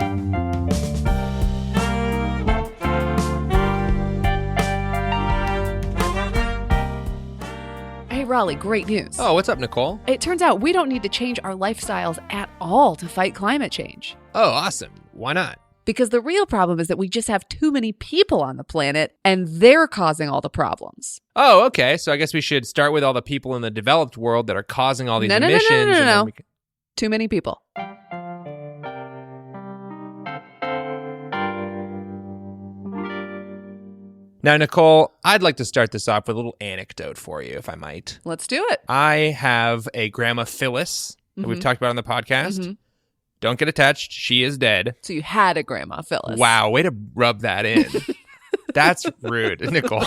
Hey, Rollie, great news. Oh, what's up, Nicole? It turns out we don't need to change our lifestyles at all to fight climate change. Oh, awesome. Why not? Because the real problem is that we just have too many people on the planet, and they're causing all the problems. Oh, okay. So I guess we should start with all the people in the developed world that are causing all these emissions. No. Too many people. Now, Nicole, I'd like to start this off with a little anecdote for you, if I might. Let's do it. I have a Grandma Phyllis that we've talked about on the podcast. Mm-hmm. Don't get attached. She is dead. So you had a Grandma Phyllis. Wow, way to rub that in. That's rude, Nicole.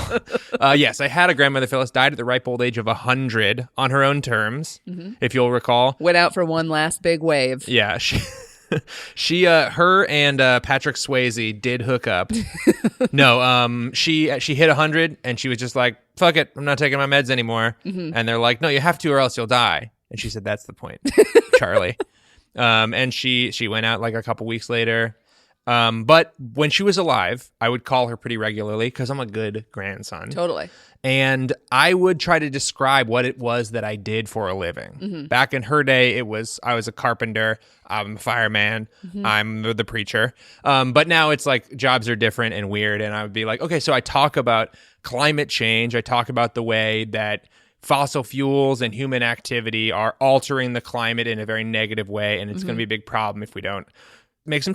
Yes, I had a Grandmother Phyllis, died at the ripe old age of 100 on her own terms, if you'll recall. Went out for one last big wave. Yeah, her and Patrick Swayze did hook up. No, she hit 100 and she was just like, fuck it, I'm not taking my meds anymore. And they're like, no, you have to or else you'll die. And she said, that's the point, Charlie. And she went out like a couple weeks later. But when she was alive, I would call her pretty regularly because I'm a good grandson. Totally. And I would try to describe what it was that I did for a living. Back in her day, I was a carpenter, I'm a fireman, I'm the preacher. But now it's like jobs are different and weird. And I would be like, okay, so I talk about climate change. I talk about the way that fossil fuels and human activity are altering the climate in a very negative way. And it's going to be a big problem if we don't make some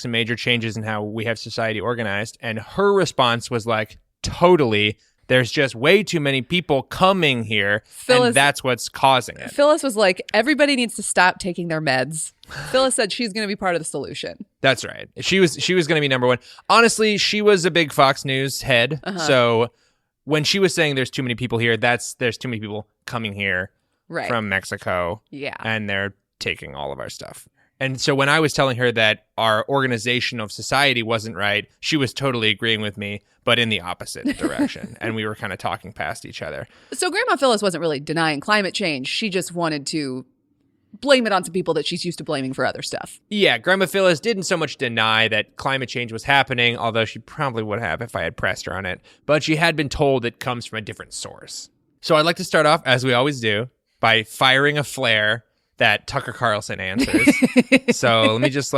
major changes in how we have society organized. And her response was like, totally. There's just way too many people coming here, and that's what's causing it. Phyllis was like, everybody needs to stop taking their meds. Phyllis said she's going to be part of the solution. That's right. She was going to be number one. Honestly, she was a big Fox News head. So when she was saying there's too many people here, there's too many people coming here from Mexico. Yeah. And they're taking all of our stuff. And so when I was telling her that our organization of society wasn't right, she was totally agreeing with me, but in the opposite direction. And we were kind of talking past each other. So Grandma Phyllis wasn't really denying climate change. She just wanted to blame it on some people that she's used to blaming for other stuff. Yeah, Grandma Phyllis didn't so much deny that climate change was happening, although she probably would have if I had pressed her on it. But she had been told it comes from a different source. So I'd like to start off, as we always do, by firing a flare that Tucker Carlson answers. So let me just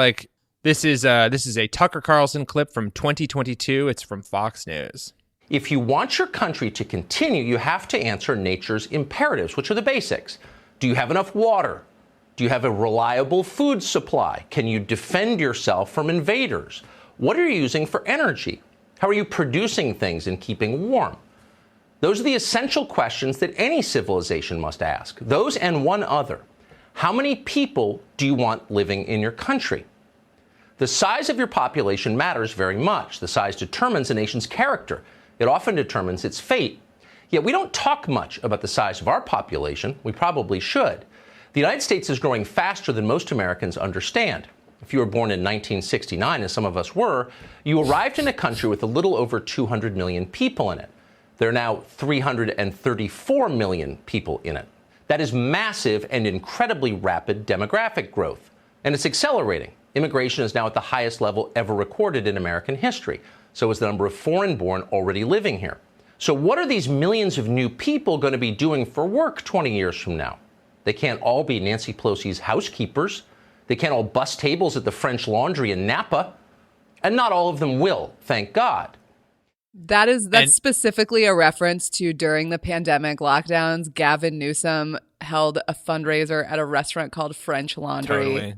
this is a Tucker Carlson clip from 2022. It's from Fox News. If you want your country to continue, you have to answer nature's imperatives, which are the basics. Do you have enough water? Do you have a reliable food supply? Can you defend yourself from invaders? What are you using for energy? How are you producing things and keeping warm? Those are the essential questions that any civilization must ask. Those and one other. How many people do you want living in your country? The size of your population matters very much. The size determines a nation's character. It often determines its fate. Yet we don't talk much about the size of our population. We probably should. The United States is growing faster than most Americans understand. If you were born in 1969, as some of us were, you arrived in a country with a little over 200 million people in it. There are now 334 million people in it. That is massive and incredibly rapid demographic growth. And it's accelerating. Immigration is now at the highest level ever recorded in American history. So is the number of foreign-born already living here. So what are these millions of new people going to be doing for work 20 years from now? They can't all be Nancy Pelosi's housekeepers. They can't all bus tables at the French Laundry in Napa. And not all of them will, thank God. That's specifically a reference to during the pandemic lockdowns, Gavin Newsom held a fundraiser at a restaurant called French Laundry,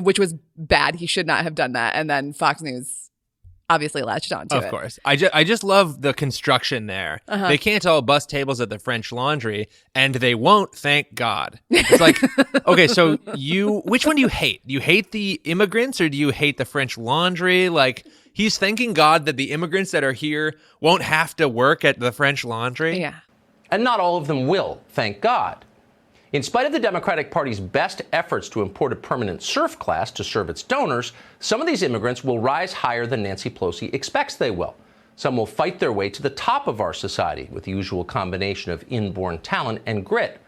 which was bad. He should not have done that. And then Fox News obviously latched onto it. Of course. I just love the construction there. They can't all bust tables at the French Laundry, and they won't, thank God. It's like, okay, so which one do you hate? Do you hate the immigrants or do you hate the French Laundry? Like, he's thanking God that the immigrants that are here won't have to work at the French Laundry. Yeah. And not all of them will, thank God. In spite of the Democratic Party's best efforts to import a permanent serf class to serve its donors, some of these immigrants will rise higher than Nancy Pelosi expects they will. Some will fight their way to the top of our society with the usual combination of inborn talent and grit.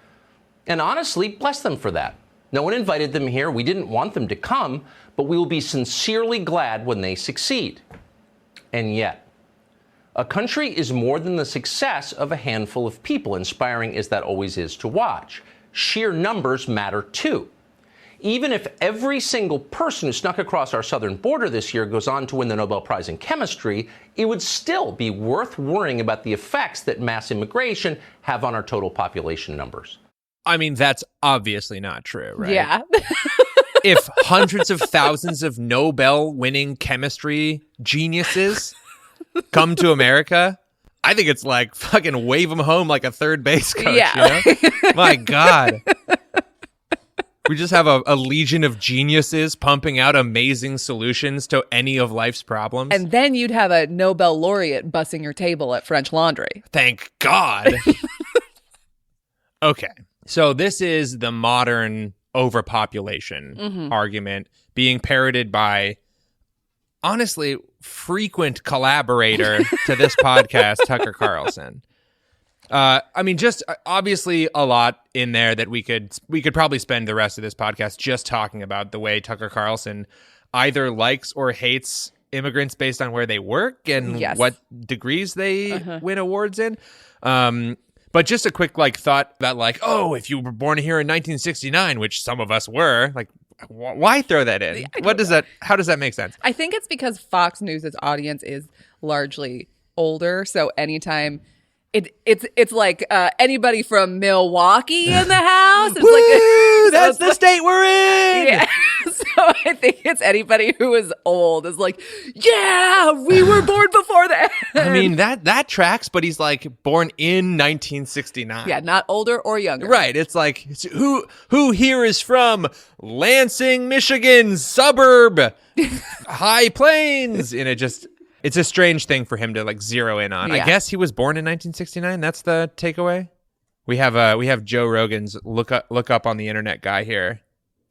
And honestly, bless them for that. No one invited them here. We didn't want them to come, but we will be sincerely glad when they succeed. And yet, a country is more than the success of a handful of people, inspiring as that always is to watch. Sheer numbers matter too. Even if every single person who snuck across our southern border this year goes on to win the Nobel Prize in Chemistry, it would still be worth worrying about the effects that mass immigration have on our total population numbers. I mean, that's obviously not true, right? Yeah. If hundreds of thousands of Nobel-winning chemistry geniuses come to America, I think it's like fucking wave them home like a third base coach, yeah. You know? My God. We just have a legion of geniuses pumping out amazing solutions to any of life's problems. And then you'd have a Nobel laureate bussing your table at French Laundry. Thank God. Okay. So this is the modern overpopulation argument being parroted by, honestly, frequent collaborator to this podcast, Tucker Carlson. I mean, just obviously a lot in there that we could probably spend the rest of this podcast just talking about the way Tucker Carlson either likes or hates immigrants based on where they work and what degrees they win awards in. But just a quick thought that oh, if you were born here in 1969, which some of us were, why throw that in? How does that make sense? I think it's because Fox News' audience is largely older, so anytime it's like anybody from Milwaukee in the house. It's Woo, that's the state we're in. Yeah. So I think it's anybody who is old is like, yeah, we were born before that. I mean, that tracks, but he's born in 1969. Yeah, not older or younger. Right. It's who here is from Lansing, Michigan, suburb, High Plains, and it's a strange thing for him to zero in on. Yeah. I guess he was born in 1969. That's the takeaway. We have Joe Rogan's look up on the internet guy here.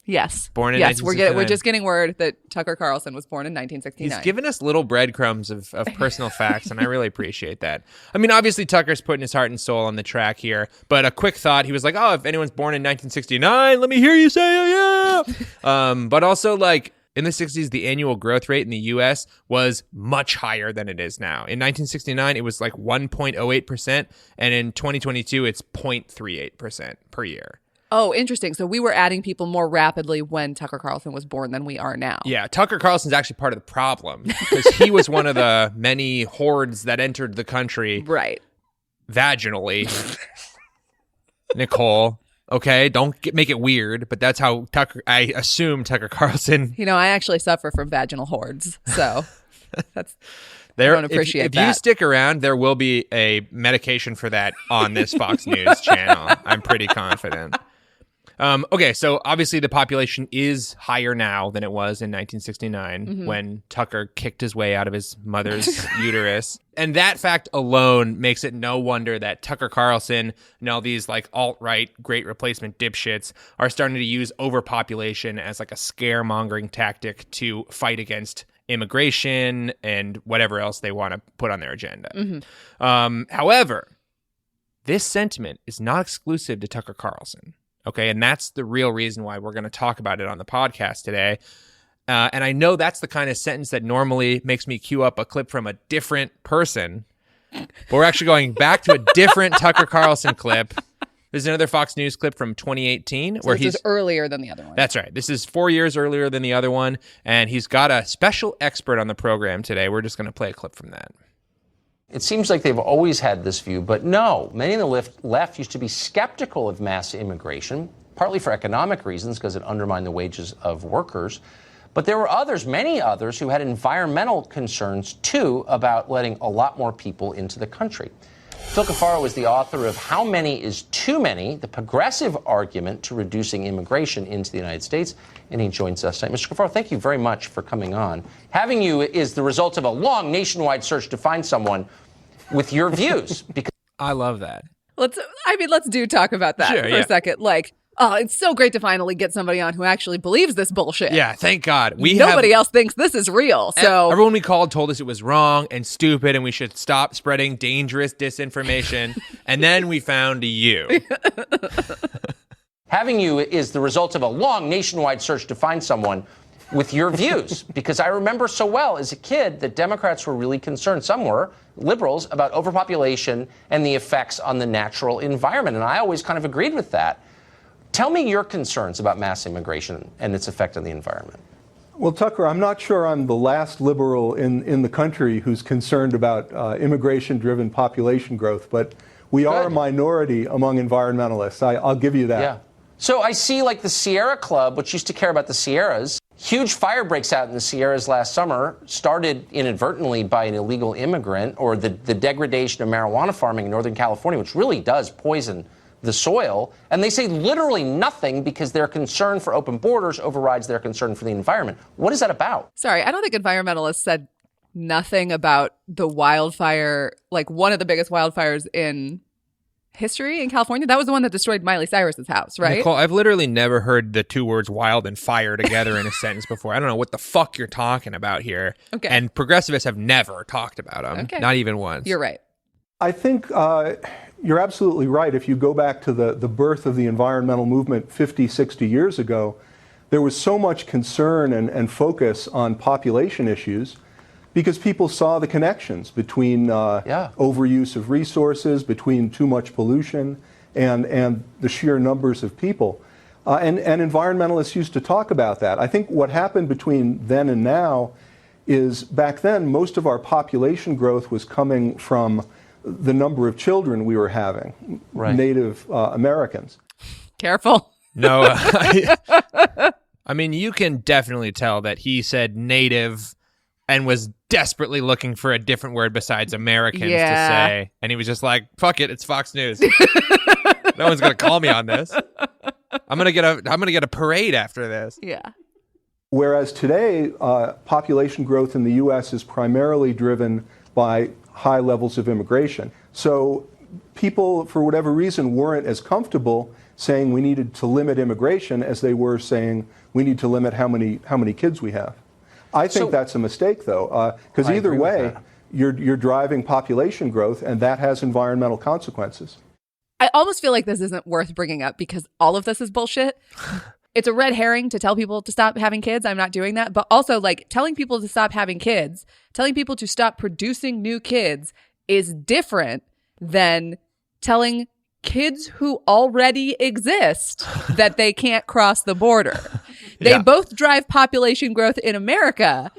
Yes. Born in 1969. We're just getting word that Tucker Carlson was born in 1969. He's given us little breadcrumbs of personal facts, and I really appreciate that. I mean, obviously Tucker's putting his heart and soul on the track here, but a quick thought, he was like, oh, if anyone's born in 1969, let me hear you say yeah. But also in the 60s, the annual growth rate in the U.S. was much higher than it is now. In 1969, it was 1.08%, and in 2022, it's 0.38% per year. Oh, interesting. So we were adding people more rapidly when Tucker Carlson was born than we are now. Yeah, Tucker Carlson's actually part of the problem because he was one of the many hordes that entered the country vaginally. Nicole. Okay, don't make it weird, but that's how I assume Tucker Carlson. I actually suffer from vaginal hordes, so I don't appreciate if that. If you stick around, there will be a medication for that on this Fox News channel. I'm pretty confident. Okay, so obviously the population is higher now than it was in 1969 when Tucker kicked his way out of his mother's uterus. And that fact alone makes it no wonder that Tucker Carlson and all these alt-right great replacement dipshits are starting to use overpopulation as a scaremongering tactic to fight against immigration and whatever else they want to put on their agenda. However, this sentiment is not exclusive to Tucker Carlson. Okay, and that's the real reason why we're going to talk about it on the podcast today. And I know that's the kind of sentence that normally makes me queue up a clip from a different person. But we're actually going back to a different Tucker Carlson clip. There's another Fox News clip from 2018. Where he's earlier than the other one. That's right. This is 4 years earlier than the other one. And he's got a special expert on the program today. We're just going to play a clip from that. It seems like they've always had this view, but no. Many in the left used to be skeptical of mass immigration, partly for economic reasons, because it undermined the wages of workers. But there were others, many others, who had environmental concerns, too, about letting a lot more people into the country. Phil Cafaro is the author of How Many is Too Many? The Progressive Argument to Reducing Immigration into the United States. And he joins us tonight. Mr. Cafaro, thank you very much for coming on. Having you is the result of a long nationwide search to find someone with your views. Because I love that. Let's do talk about that for a second. It's so great to finally get somebody on who actually believes this bullshit. Yeah, thank God. Nobody else thinks this is real. So everyone we called told us it was wrong and stupid and we should stop spreading dangerous disinformation. And then we found you. Having you is the result of a long nationwide search to find someone with your views, because I remember so well as a kid that Democrats were really concerned, some were, liberals, about overpopulation and the effects on the natural environment. And I always kind of agreed with that. Tell me your concerns about mass immigration and its effect on the environment. Well, Tucker, I'm not sure I'm the last liberal in the country who's concerned about immigration-driven population growth, but we are a minority among environmentalists. I'll give you that. Yeah. So I see like the Sierra Club, which used to care about the Sierras. Huge fire breaks out in the Sierras last summer, started inadvertently by an illegal immigrant, or the degradation of marijuana farming in Northern California, which really does poison the soil. And they say literally nothing because their concern for open borders overrides their concern for the environment. What is that about? Sorry, I don't think environmentalists said nothing about the wildfire, like one of the biggest wildfires in history in California. That was the one that destroyed Miley Cyrus's house, right? Nicole, I've literally never heard the two words wild and fire together in a sentence before. I don't know what the fuck you're talking about here. Okay. And progressivists have never talked about them. Okay. Not even once. You're right. I think you're absolutely right. If you go back to the birth of the environmental movement 50, 60 years ago, there was so much concern and focus on population issues because people saw the connections between overuse of resources, between too much pollution, and the sheer numbers of people. And environmentalists used to talk about that. I think what happened between then and now is back then, most of our population growth was coming from the number of children we were having, Native Americans. Careful. No, I mean, you can definitely tell that he said native and was desperately looking for a different word besides Americans to say. And he was just like, fuck it, it's Fox News. No one's going to call me on this. I'm going to get a parade after this. Yeah. Whereas today, population growth in the U.S. is primarily driven by high levels of immigration. So people, for whatever reason, weren't as comfortable saying we needed to limit immigration as they were saying we need to limit how many kids we have. I think that's a mistake, though, because either way, you're driving population growth, and that has environmental consequences. I almost feel like this isn't worth bringing up because all of this is bullshit. It's a red herring to tell people to stop having kids. I'm not doing that. But also, like, telling people to stop having kids, telling people to stop producing new kids is different than telling kids who already exist that they can't cross the border. They both drive population growth in America,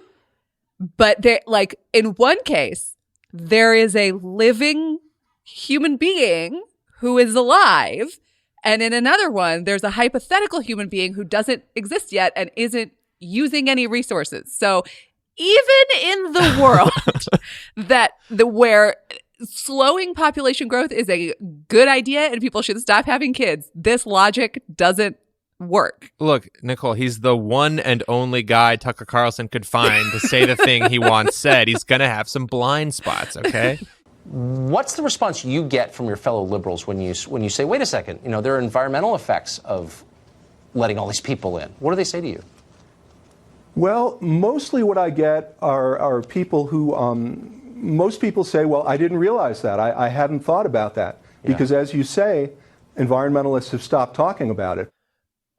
but they're like, in one case, there is a living human being who is alive. And in another one, there's a hypothetical human being who doesn't exist yet and isn't using any resources. So even in the world where slowing population growth is a good idea and people should stop having kids, this logic doesn't work. Look, Nicole, he's the one and only guy Tucker Carlson could find to say the thing he once said. He's going to have some blind spots, okay? What's the response you get from your fellow liberals when you say, wait a second, there are environmental effects of letting all these people in? What do they say to you? Well, mostly what I get are people who, most people say, well, I didn't realize that. I hadn't thought about that. Because as you say, environmentalists have stopped talking about it.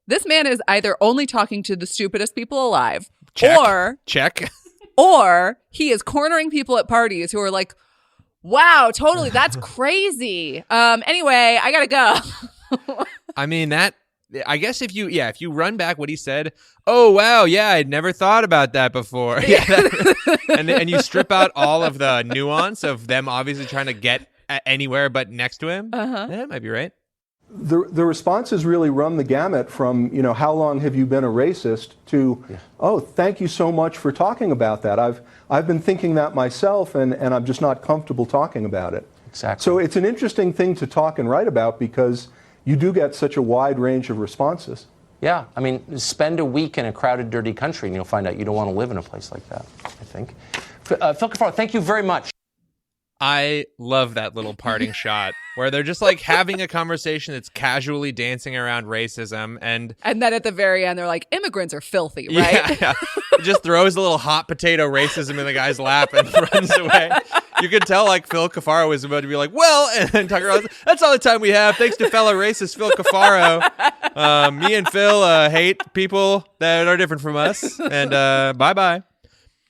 This man is either only talking to the stupidest people alive, Check. or he is cornering people at parties who are like, wow, totally, that's crazy. Anyway, I gotta go. I mean, I guess if you run back what he said, oh, wow, yeah, I'd never thought about that before. And you strip out all of the nuance of them obviously trying to get anywhere but next to him, that might be right. The responses really run the gamut from, how long have you been a racist to, oh, thank you so much for talking about that. I've been thinking that myself, and I'm just not comfortable talking about it. Exactly. So it's an interesting thing to talk and write about because you do get such a wide range of responses. Yeah, I mean, spend a week in a crowded, dirty country, and you'll find out you don't want to live in a place like that, I think. Phil Cafaro, thank you very much. I love that little parting shot where they're just like having a conversation that's casually dancing around racism. And then at the very end, they're like, immigrants are filthy, right? Yeah. Just throws a little hot potato racism in the guy's lap and runs away. You could tell like Phil Cafaro was about to be like, well, and then Tucker Carlson, that's all the time we have. Thanks to fellow racist Phil Cafaro. Me and Phil hate people that are different from us. And bye-bye.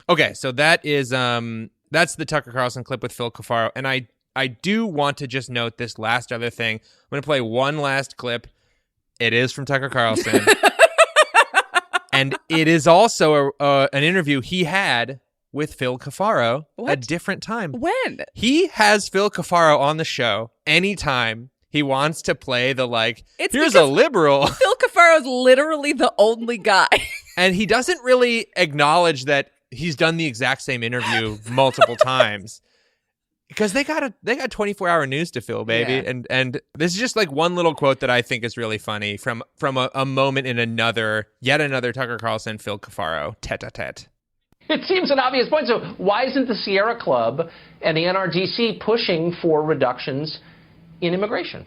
Okay, so that is that's the Tucker Carlson clip with Phil Cafaro. And I do want to just note this last other thing. I'm going to play one last clip. It is from Tucker Carlson. And it is also an interview he had with Phil Cafaro a different time. When? He has Phil Cafaro on the show anytime he wants to play the here's a liberal. Phil Cafaro is literally the only guy. And he doesn't really acknowledge that he's done the exact same interview multiple times. Because they got 24-hour news to fill, baby. Yeah. And this is just like one little quote that I think is really funny from a moment in yet another Tucker Carlson, Phil Cafaro tete-a-tete. It seems an obvious point. So why isn't the Sierra Club and the NRDC pushing for reductions in immigration?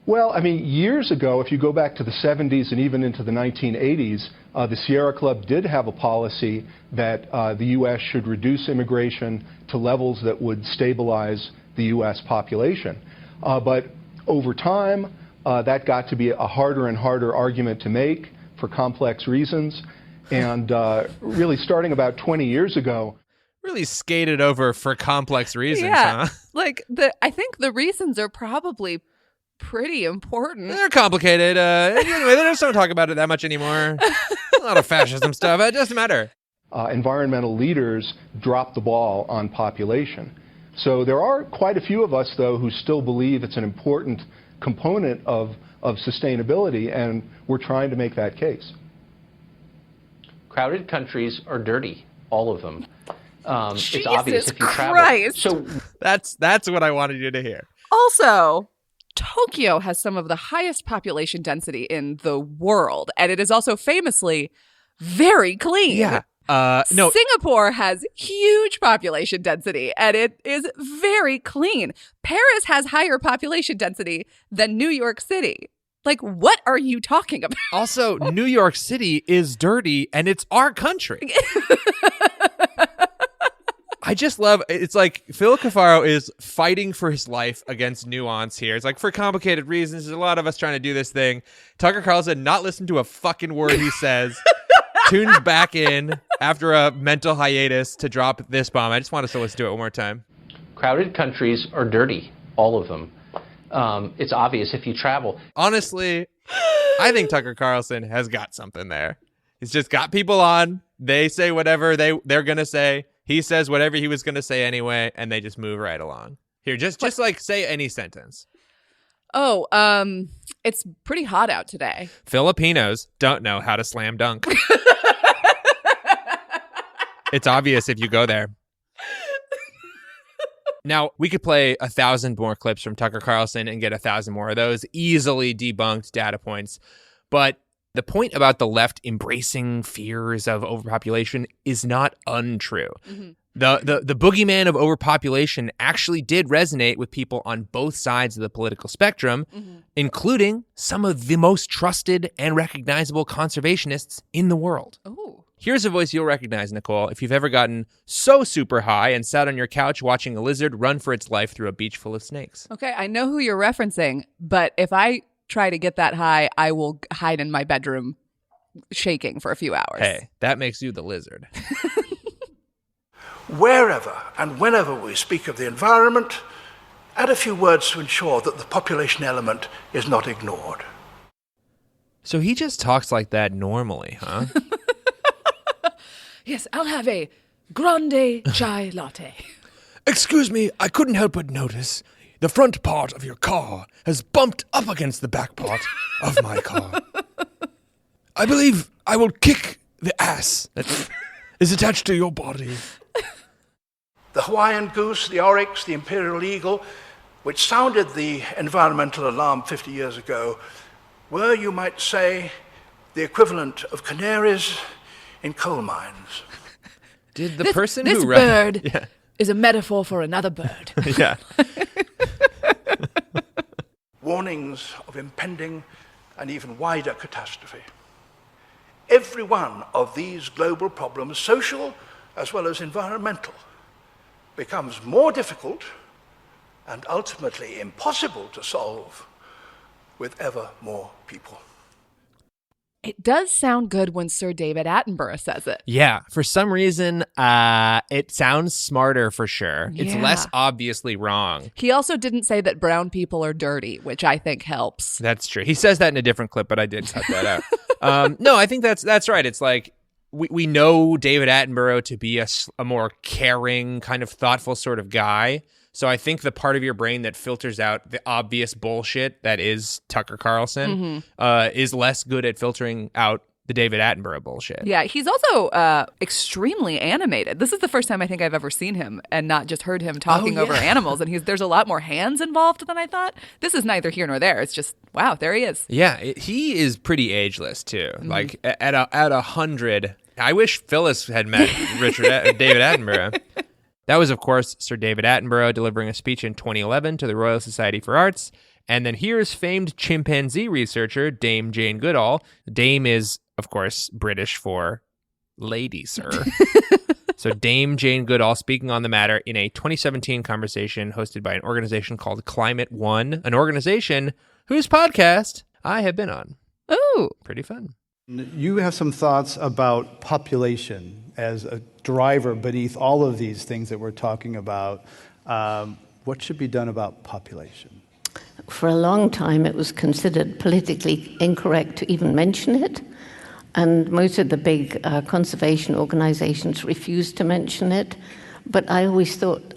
Well, I mean, years ago, if you go back to the 70s and even into the 1980s, the Sierra Club did have a policy that the U.S. should reduce immigration to levels that would stabilize the U.S. population. But over time, that got to be a harder and harder argument to make for complex reasons. And really starting about 20 years ago, really skated over for complex reasons, huh? Like I think the reasons are probably pretty important. They're complicated. Anyway, they just don't talk about it that much anymore. A lot of fascism stuff. It doesn't matter. Environmental leaders drop the ball on population. So there are quite a few of us, though, who still believe it's an important component of sustainability, and we're trying to make that case. Crowded countries are dirty, all of them. Jesus it's obvious if you Christ. travel. So that's what I wanted you to hear. Also, Tokyo has some of the highest population density in the world, and it is also famously very clean. Yeah. No. Singapore has huge population density, and it is very clean. Paris has higher population density than New York City. Like, what are you talking about? Also, New York City is dirty, and it's our country. I just love, it's like Phil Cafaro is fighting for his life against nuance here. It's like, for complicated reasons, there's a lot of us trying to do this thing. Tucker Carlson not listen to a fucking word he says. Tunes back in after a mental hiatus to drop this bomb. I just want us to listen to it one more time. Crowded countries are dirty, all of them. It's obvious if you travel. Honestly, I think Tucker Carlson has got something there. He's just got people on. They say whatever they're going to say. He says whatever he was going to say anyway, and they just move right along. Here, just like say any sentence. Oh, it's pretty hot out today. Filipinos don't know how to slam dunk. It's obvious if you go there. Now, we could play 1,000 more clips from Tucker Carlson and get 1,000 more of those easily debunked data points. But the point about the left embracing fears of overpopulation is not untrue. Mm-hmm. The boogeyman of overpopulation actually did resonate with people on both sides of the political spectrum, mm-hmm. including some of the most trusted and recognizable conservationists in the world. Ooh. Here's a voice you'll recognize, Nicole, if you've ever gotten so super high and sat on your couch watching a lizard run for its life through a beach full of snakes. Okay, I know who you're referencing, but if I try to get that high, I will hide in my bedroom shaking for a few hours. Hey, that makes you the lizard. Wherever and whenever we speak of the environment, add a few words to ensure that the population element is not ignored. So he just talks like that normally, huh? Yes, I'll have a grande chai latte. Excuse me, I couldn't help but notice the front part of your car has bumped up against the back part of my car. I believe I will kick the ass that is attached to your body. The Hawaiian goose, the oryx, the imperial eagle, which sounded the environmental alarm 50 years ago, were, you might say, the equivalent of canaries in coal mines. Did the person who... This bird is a metaphor for another bird. Yeah. Warnings of impending and even wider catastrophe. Every one of these global problems, social as well as environmental, becomes more difficult and ultimately impossible to solve with ever more people. It does sound good when Sir David Attenborough says it. Yeah, for some reason, it sounds smarter for sure. It's less obviously wrong. He also didn't say that brown people are dirty, which I think helps. That's true. He says that in a different clip, but I did cut that out. No, I think that's right. It's like we know David Attenborough to be a more caring, kind of thoughtful sort of guy. So I think the part of your brain that filters out the obvious bullshit that is Tucker Carlson is less good at filtering out the David Attenborough bullshit. Yeah, he's also extremely animated. This is the first time I think I've ever seen him and not just heard him talking over animals. And there's a lot more hands involved than I thought. This is neither here nor there. It's just, wow, there he is. Yeah, he is pretty ageless too. Like at 100, I wish Phyllis had met David Attenborough. That was, of course, Sir David Attenborough delivering a speech in 2011 to the Royal Society for Arts. And then here's famed chimpanzee researcher Dame Jane Goodall. Dame is, of course, British for lady, sir. So Dame Jane Goodall speaking on the matter in a 2017 conversation hosted by an organization called Climate One, an organization whose podcast I have been on. Ooh. Pretty fun. You have some thoughts about population as a driver beneath all of these things that we're talking about. What should be done about population? For a long time, it was considered politically incorrect to even mention it. And most of the big conservation organizations refused to mention it. But I always thought,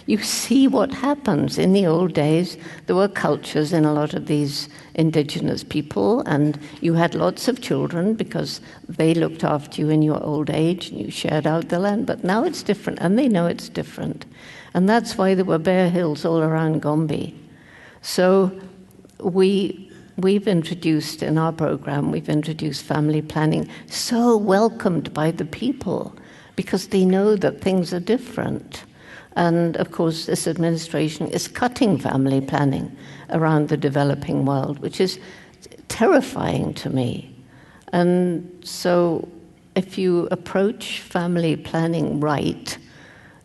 you see what happens. In the old days, there were cultures in a lot of these indigenous people, and you had lots of children because they looked after you in your old age, and you shared out the land. But now it's different, and they know it's different. And that's why there were bare hills all around Gombe. So we've introduced in our program, we've introduced family planning, so welcomed by the people, because they know that things are different. And of course, this administration is cutting family planning around the developing world, which is terrifying to me. And so if you approach family planning right,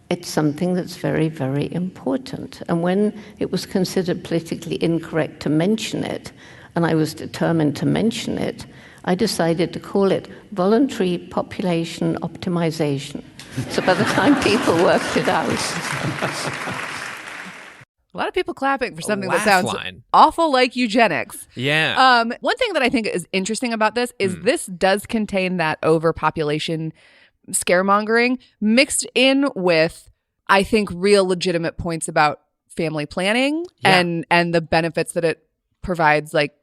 it's something that's very, very important. And when it was considered politically incorrect to mention it, and I was determined to mention it, I decided to call it voluntary population optimization. So by the time people worked it out. A lot of people clapping for something that sounds awful like eugenics. Yeah. One thing that I think is interesting about this is this does contain that overpopulation scaremongering mixed in with, I think, real legitimate points about family planning and the benefits that it provides, like,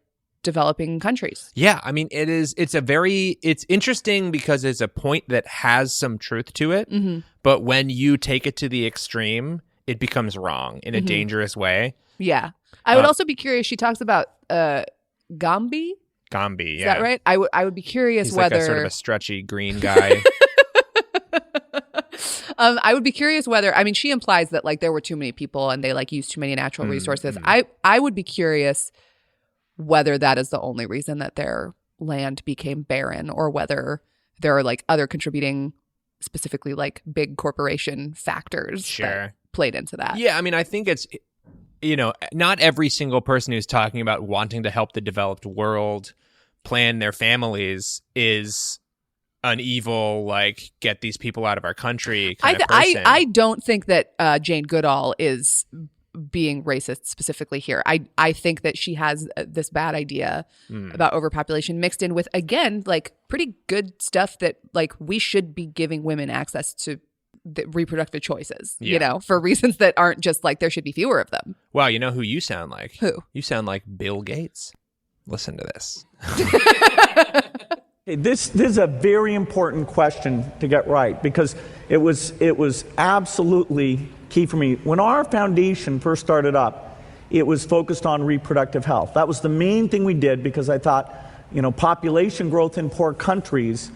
developing countries. Yeah, I mean, it's interesting because it's a point that has some truth to it, but when you take it to the extreme, it becomes wrong in a dangerous way. Yeah. I would also be curious, she talks about Gombe? Gombe, yeah. Is that right? I would be curious He's whether... like a sort of a stretchy green guy. I would be curious whether, I mean, she implies that, like, there were too many people and they, like, used too many natural resources. I would be curious whether that is the only reason that their land became barren, or whether there are, like, other contributing, specifically, like, big corporation factors that played into that. Yeah, I mean, I think it's, not every single person who's talking about wanting to help the developed world plan their families is an evil, like, get these people out of our country kind of person. I don't think that Jane Goodall is being racist specifically here. I think that she has this bad idea about overpopulation mixed in with, again, like, pretty good stuff that, like, we should be giving women access to the reproductive choices, for reasons that aren't just like there should be fewer of them. Wow, you know who you sound like? Who? You sound like Bill Gates. Listen to this. This is a very important question to get right, because it was absolutely key for me. When our foundation first started up, it was focused on reproductive health. That was the main thing we did, because I thought, population growth in poor countries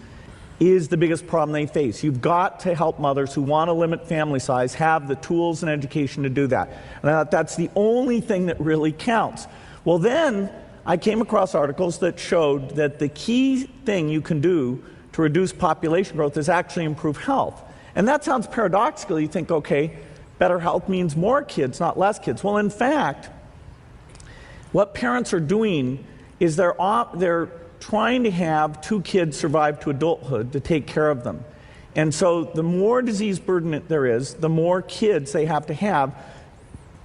is the biggest problem they face. You've got to help mothers who want to limit family size have the tools and education to do that. And I thought that's the only thing that really counts. Well, then I came across articles that showed that the key thing you can do to reduce population growth is actually improve health. And that sounds paradoxical. You think, okay, better health means more kids, not less kids. Well, in fact, what parents are doing is they're trying to have 2 kids survive to adulthood to take care of them. And so the more disease burden there is, the more kids they have to have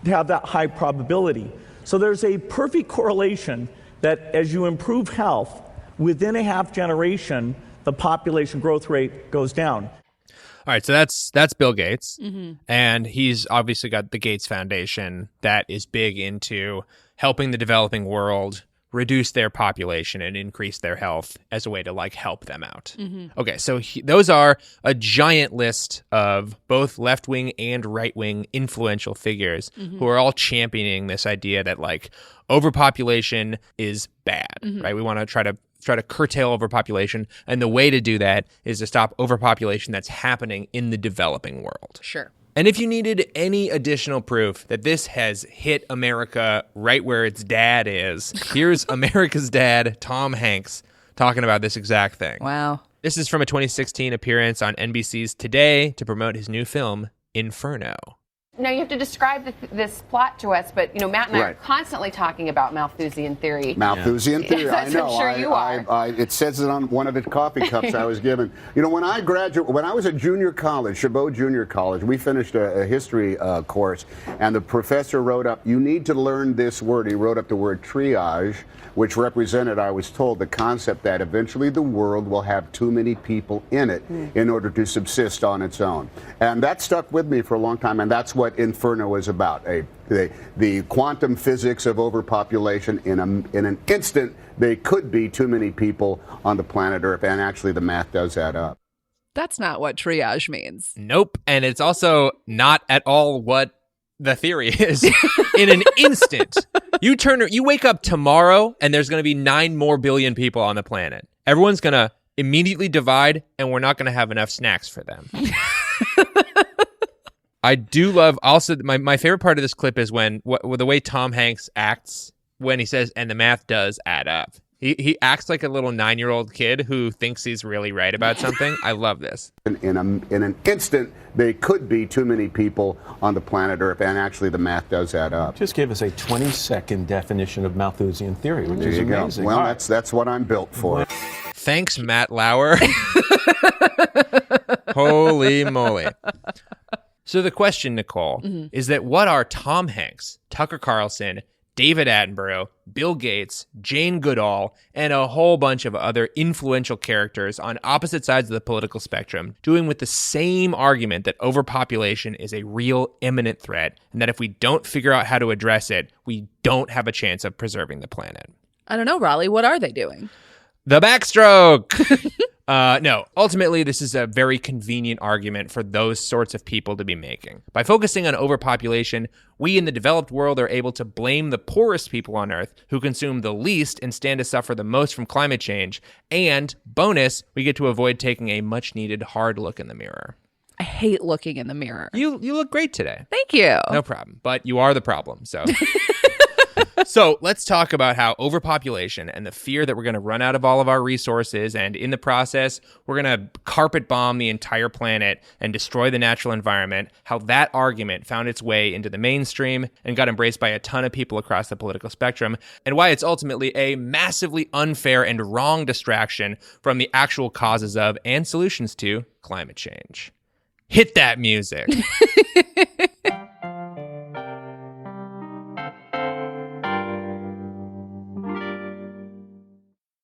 that high probability. So there's a perfect correlation that as you improve health, within a half generation, the population growth rate goes down. All right, so that's Bill Gates, and he's obviously got the Gates Foundation that is big into helping the developing world reduce their population and increase their health as a way to like help them out. Okay, so those are a giant list of both left-wing and right-wing influential figures who are all championing this idea that like overpopulation is bad, right? We want to try to curtail overpopulation, and the way to do that is to stop overpopulation that's happening in the developing world. Sure. And if you needed any additional proof that this has hit America right where its dad is, here's America's dad, Tom Hanks, talking about this exact thing. Wow. This is from a 2016 appearance on NBC's Today to promote his new film, Inferno. Now, you have to describe this plot to us, but, you know, Matt and I are constantly talking about Malthusian theory. Malthusian theory, Yes, I know. I'm sure you are. It says it on one of the coffee cups I was given. You know, when I was at junior college, Chabot Junior College, we finished a history course, and the professor wrote up, you need to learn this word. He wrote up the word triage, which represented, I was told, the concept that eventually the world will have too many people in it in order to subsist on its own. And that stuck with me for a long time, and that's what Inferno is about. The quantum physics of overpopulation. In an instant, there could be too many people on the planet Earth, and actually the math does add up. That's not what triage means. Nope, and it's also not at all what the theory is. In an instant, you wake up tomorrow and there's going to be 9 more billion people on the planet. Everyone's going to immediately divide and we're not going to have enough snacks for them. I do love also my favorite part of this clip is when the way Tom Hanks acts when he says, and the math does add up. He acts like a little 9-year-old kid who thinks he's really right about something. I love this. In an instant, there could be too many people on the planet Earth, and actually the math does add up. Just gave us a 20-second definition of Malthusian theory, which there is you amazing. Go. Well, that's what I'm built for. Thanks, Matt Lauer. Holy moly. So the question, Nicole, is that what are Tom Hanks, Tucker Carlson, David Attenborough, Bill Gates, Jane Goodall, and a whole bunch of other influential characters on opposite sides of the political spectrum doing with the same argument that overpopulation is a real imminent threat and that if we don't figure out how to address it, we don't have a chance of preserving the planet? I don't know, Rollie. What are they doing? The backstroke! No, ultimately, this is a very convenient argument for those sorts of people to be making. By focusing on overpopulation, we in the developed world are able to blame the poorest people on Earth who consume the least and stand to suffer the most from climate change. And, bonus, we get to avoid taking a much-needed hard look in the mirror. I hate looking in the mirror. You look great today. Thank you. No problem. But you are the problem, so... So let's talk about how overpopulation and the fear that we're going to run out of all of our resources, and in the process, we're going to carpet bomb the entire planet and destroy the natural environment, how that argument found its way into the mainstream and got embraced by a ton of people across the political spectrum, and why it's ultimately a massively unfair and wrong distraction from the actual causes of and solutions to climate change. Hit that music.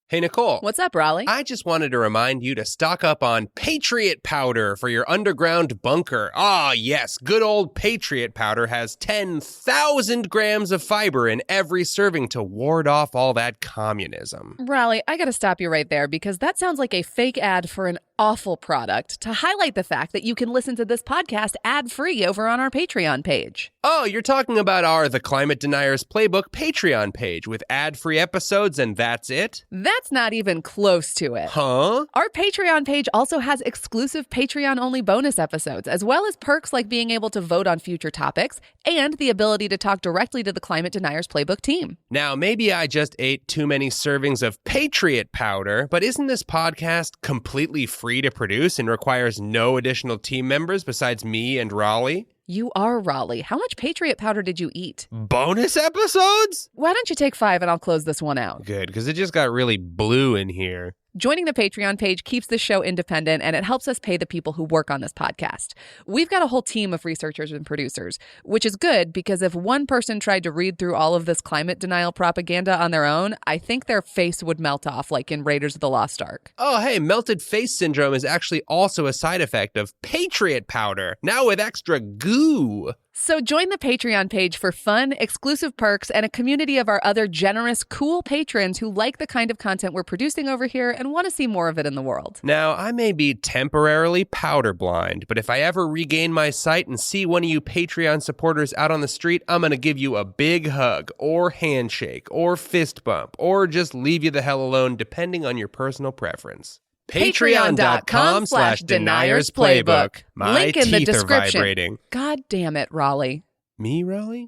Hey, Nicole. What's up, Rollie? I just wanted to remind you to stock up on Patriot Powder for your underground bunker. Ah, yes, good old Patriot Powder has 10,000 grams of fiber in every serving to ward off all that communism. Rollie, I gotta stop you right there because that sounds like a fake ad for an awful product to highlight the fact that you can listen to this podcast ad-free over on our Patreon page. Oh, you're talking about our The Climate Deniers Playbook Patreon page with ad-free episodes and that's it? That's That's not even close to it. Huh? Our Patreon page also has exclusive Patreon-only bonus episodes, as well as perks like being able to vote on future topics and the ability to talk directly to the Climate Deniers Playbook team. Now, maybe I just ate too many servings of Patriot powder, but isn't this podcast completely free to produce and requires no additional team members besides me and Rollie? You are Rollie. How much Patriot powder did you eat? Bonus episodes? Why don't you take 5 and I'll close this one out? Good, because it just got really blue in here. Joining the Patreon page keeps the show independent, and it helps us pay the people who work on this podcast. We've got a whole team of researchers and producers, which is good because if one person tried to read through all of this climate denial propaganda on their own, I think their face would melt off like in Raiders of the Lost Ark. Oh, hey, melted face syndrome is actually also a side effect of Patriot powder, now with extra goo. So join the Patreon page for fun, exclusive perks, and a community of our other generous, cool patrons who like the kind of content we're producing over here and want to see more of it in the world. Now, I may be temporarily powder blind, but if I ever regain my sight and see one of you Patreon supporters out on the street, I'm going to give you a big hug, or handshake, or fist bump, or just leave you the hell alone, depending on your personal preference. Patreon.com/deniersplaybook. My Link in the teeth description. are vibrating. God damn it, Rollie. Me, Rollie?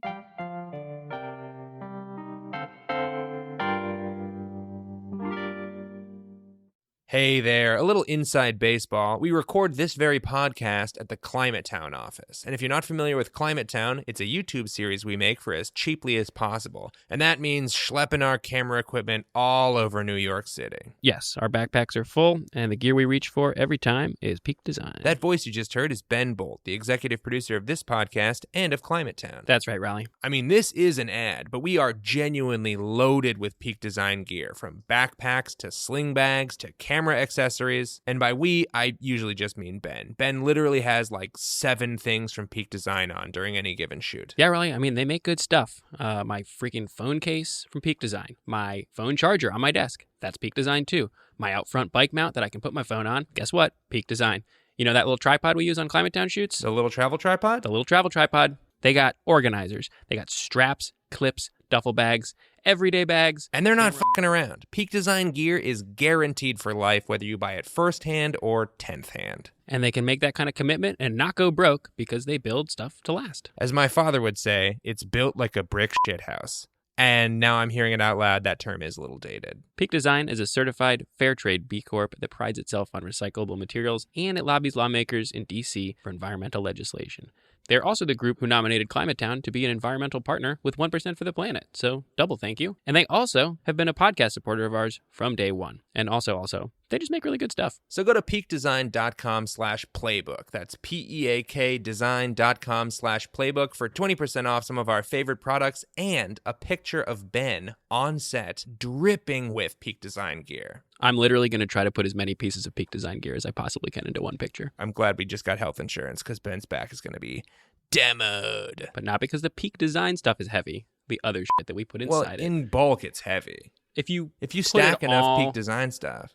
Hey there, a little inside baseball. We record this very podcast at the Climate Town office. And if you're not familiar with Climate Town, it's a YouTube series we make for as cheaply as possible. And that means schlepping our camera equipment all over New York City. Yes, our backpacks are full, and the gear we reach for every time is peak design. That voice you just heard is Ben Boult, the executive producer of this podcast and of Climate Town. That's right, Rollie. I mean, this is an ad, but we are genuinely loaded with peak design gear, from backpacks to sling bags to camera accessories. And by we, I usually just mean Ben. Ben literally has like 7 things from Peak Design on during any given shoot. Yeah, Rollie, I mean, they make good stuff. My freaking phone case from Peak Design. My phone charger on my desk. That's Peak Design too. My out front bike mount that I can put my phone on. Guess what? Peak Design. You know that little tripod we use on Climate Town shoots? The little travel tripod? The little travel tripod. They got organizers. They got straps, clips, duffel bags, everyday bags. And they're not fucking around. Peak Design gear is guaranteed for life, whether you buy it firsthand or 10th hand. And they can make that kind of commitment and not go broke because they build stuff to last. As my father would say, it's built like a brick shithouse. And now I'm hearing it out loud, that term is a little dated. Peak Design is a certified fair trade B Corp that prides itself on recyclable materials, and it lobbies lawmakers in D.C. for environmental legislation. They're also the group who nominated Climate Town to be an environmental partner with 1% for the planet. So double thank you. And they also have been a podcast supporter of ours from day one. And also, they just make really good stuff. So go to peakdesign.com/playbook. That's PEAK design.com/playbook for 20% off some of our favorite products and a picture of Ben on set dripping with Peak Design gear. I'm literally going to try to put as many pieces of Peak Design gear as I possibly can into one picture. I'm glad we just got health insurance because Ben's back is going to be demoed. But not because the Peak Design stuff is heavy. The other shit that we put inside it. In bulk, it's heavy. If you stack enough Peak Design stuff.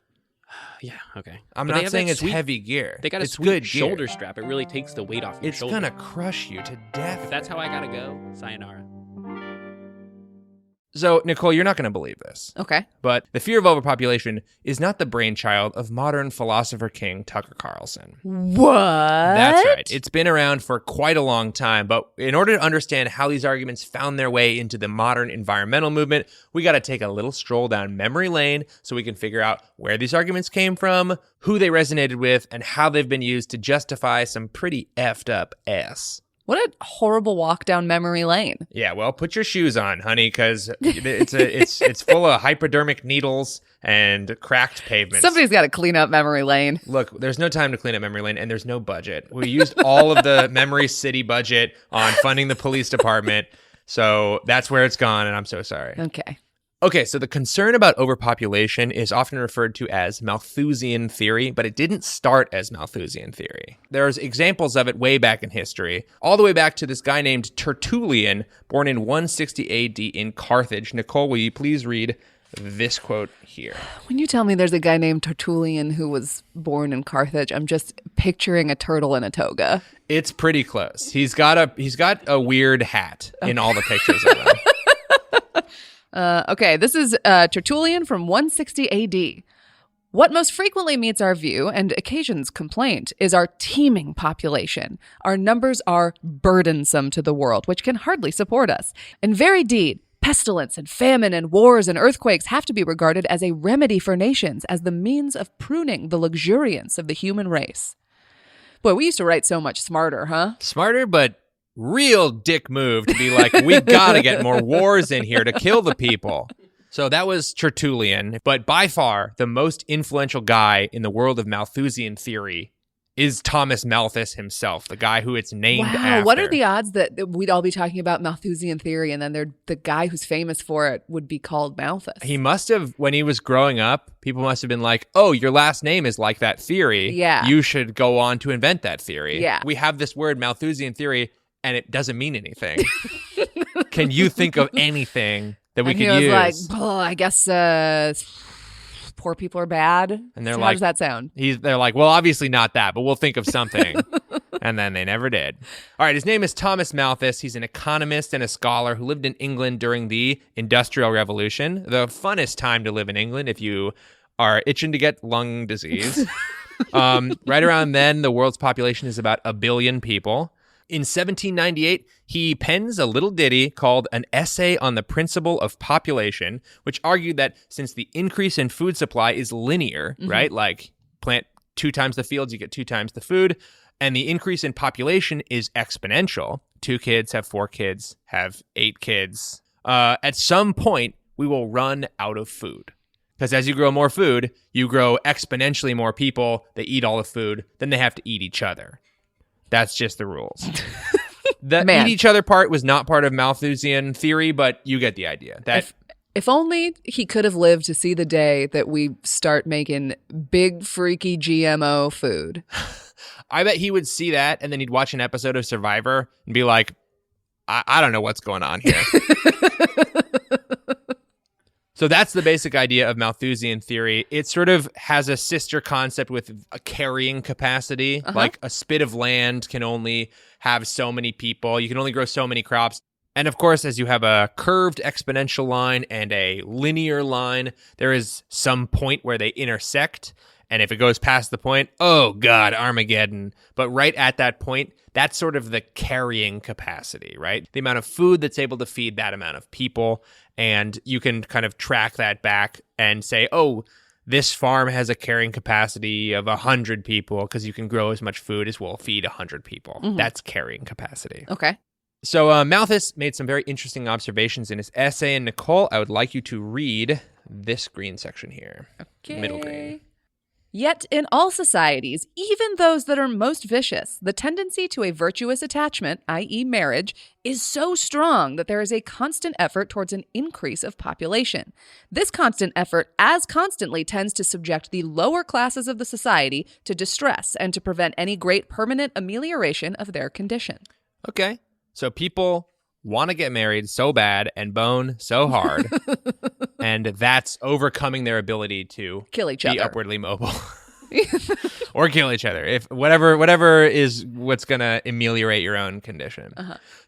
Yeah, okay. I'm not saying it's heavy gear. They got a sweet shoulder strap. It really takes the weight off your shoulder. It's going to crush you to death. If that's how I got to go, sayonara. So, Nicole, you're not going to believe this. Okay. But the fear of overpopulation is not the brainchild of modern philosopher king Tucker Carlson. What? That's right. It's been around for quite a long time, but in order to understand how these arguments found their way into the modern environmental movement, we got to take a little stroll down memory lane so we can figure out where these arguments came from, who they resonated with, and how they've been used to justify some pretty effed up S. What a horrible walk down memory lane. Yeah, well, put your shoes on, honey, because it's full of hypodermic needles and cracked pavements. Somebody's got to clean up memory lane. Look, there's no time to clean up memory lane, and there's no budget. We used all of the Memory City budget on funding the police department, so that's where it's gone, and I'm so sorry. Okay, so the concern about overpopulation is often referred to as Malthusian theory, but it didn't start as Malthusian theory. There's examples of it way back in history, all the way back to this guy named Tertullian, born in 160 AD in Carthage. Nicole, will you please read this quote here? When you tell me there's a guy named Tertullian who was born in Carthage, I'm just picturing a turtle in a toga. It's pretty close. He's got a weird hat in all the pictures of him. Okay, this is Tertullian from 160 AD. What most frequently meets our view and occasions complaint is our teeming population. Our numbers are burdensome to the world, which can hardly support us. In very deed, pestilence and famine and wars and earthquakes have to be regarded as a remedy for nations, as the means of pruning the luxuriance of the human race. Boy, we used to write so much smarter, huh? Smarter, but real dick move to be like, we gotta get more wars in here to kill the people. So that was Tertullian, but by far the most influential guy in the world of Malthusian theory is Thomas Malthus himself, the guy who it's named after. What are the odds that we'd all be talking about Malthusian theory and then the guy who's famous for it would be called Malthus? He must have, when he was growing up, people must have been like, oh, your last name is like that theory. Yeah. You should go on to invent that theory. Yeah. We have this word Malthusian theory, and it doesn't mean anything. Can you think of anything that we could use? He was like, oh, I guess poor people are bad. And they're so like, how does that sound? They're like, well, obviously not that, but we'll think of something. And then they never did. All right, his name is Thomas Malthus. He's an economist and a scholar who lived in England during the Industrial Revolution, the funnest time to live in England if you are itching to get lung disease. Right around then, the world's population is about 1 billion people. In 1798, he pens a little ditty called An Essay on the Principle of Population, which argued that since the increase in food supply is linear, right? Like plant 2 times the fields, you get 2 times the food, and the increase in population is exponential. 2 kids have 4 kids, have 8 kids. At some point, we will run out of food. Because as you grow more food, you grow exponentially more people. They eat all the food, then they have to eat each other. That's just the rules. The eat each other part was not part of Malthusian theory, but you get the idea. That if only he could have lived to see the day that we start making big, freaky GMO food. I bet he would see that, and then he'd watch an episode of Survivor and be like, I don't know what's going on here. So that's the basic idea of Malthusian theory. It sort of has a sister concept with a carrying capacity. Like a spit of land can only have so many people. You can only grow so many crops. And of course, as you have a curved exponential line and a linear line, there is some point where they intersect. And if it goes past the point, oh God, Armageddon. But right at that point, that's sort of the carrying capacity, right? The amount of food that's able to feed that amount of people. And you can kind of track that back and say, oh, this farm has a carrying capacity of 100 people because you can grow as much food as will feed 100 people. That's carrying capacity. Okay. So Malthus made some very interesting observations in his essay. And Nicole, I would like you to read this green section here. Okay. Middle green. Yet in all societies, even those that are most vicious, the tendency to a virtuous attachment, i.e. marriage, is so strong that there is a constant effort towards an increase of population. This constant effort as constantly tends to subject the lower classes of the society to distress and to prevent any great permanent amelioration of their condition. Okay. So people want to get married so bad and bone so hard, and that's overcoming their ability to kill each be other, upwardly mobile, or kill each other. If whatever is what's gonna ameliorate your own condition.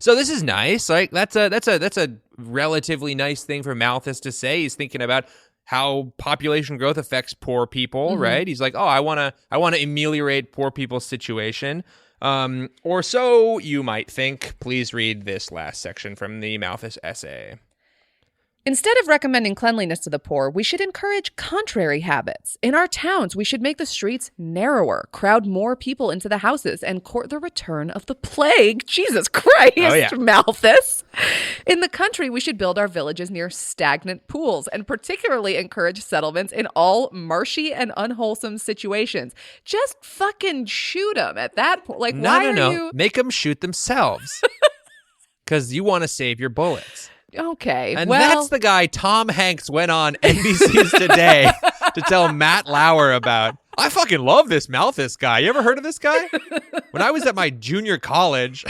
So this is nice. Like that's a relatively nice thing for Malthus to say. He's thinking about how population growth affects poor people, right? He's like, oh, I wanna ameliorate poor people's situation. Or so you might think. Please read this last section from the Malthus essay. Instead of recommending cleanliness to the poor, we should encourage contrary habits. In our towns, we should make the streets narrower, crowd more people into the houses, and court the return of the plague. Jesus Christ, Malthus. In the country, we should build our villages near stagnant pools, and particularly encourage settlements in all marshy and unwholesome situations. Just fucking shoot them at that point. Like, No. Make them shoot themselves. Because you want to save your bullets. Okay, and that's the guy Tom Hanks went on NBC's Today to tell Matt Lauer about. I fucking love this Malthus guy. You ever heard of this guy? When I was at my junior college.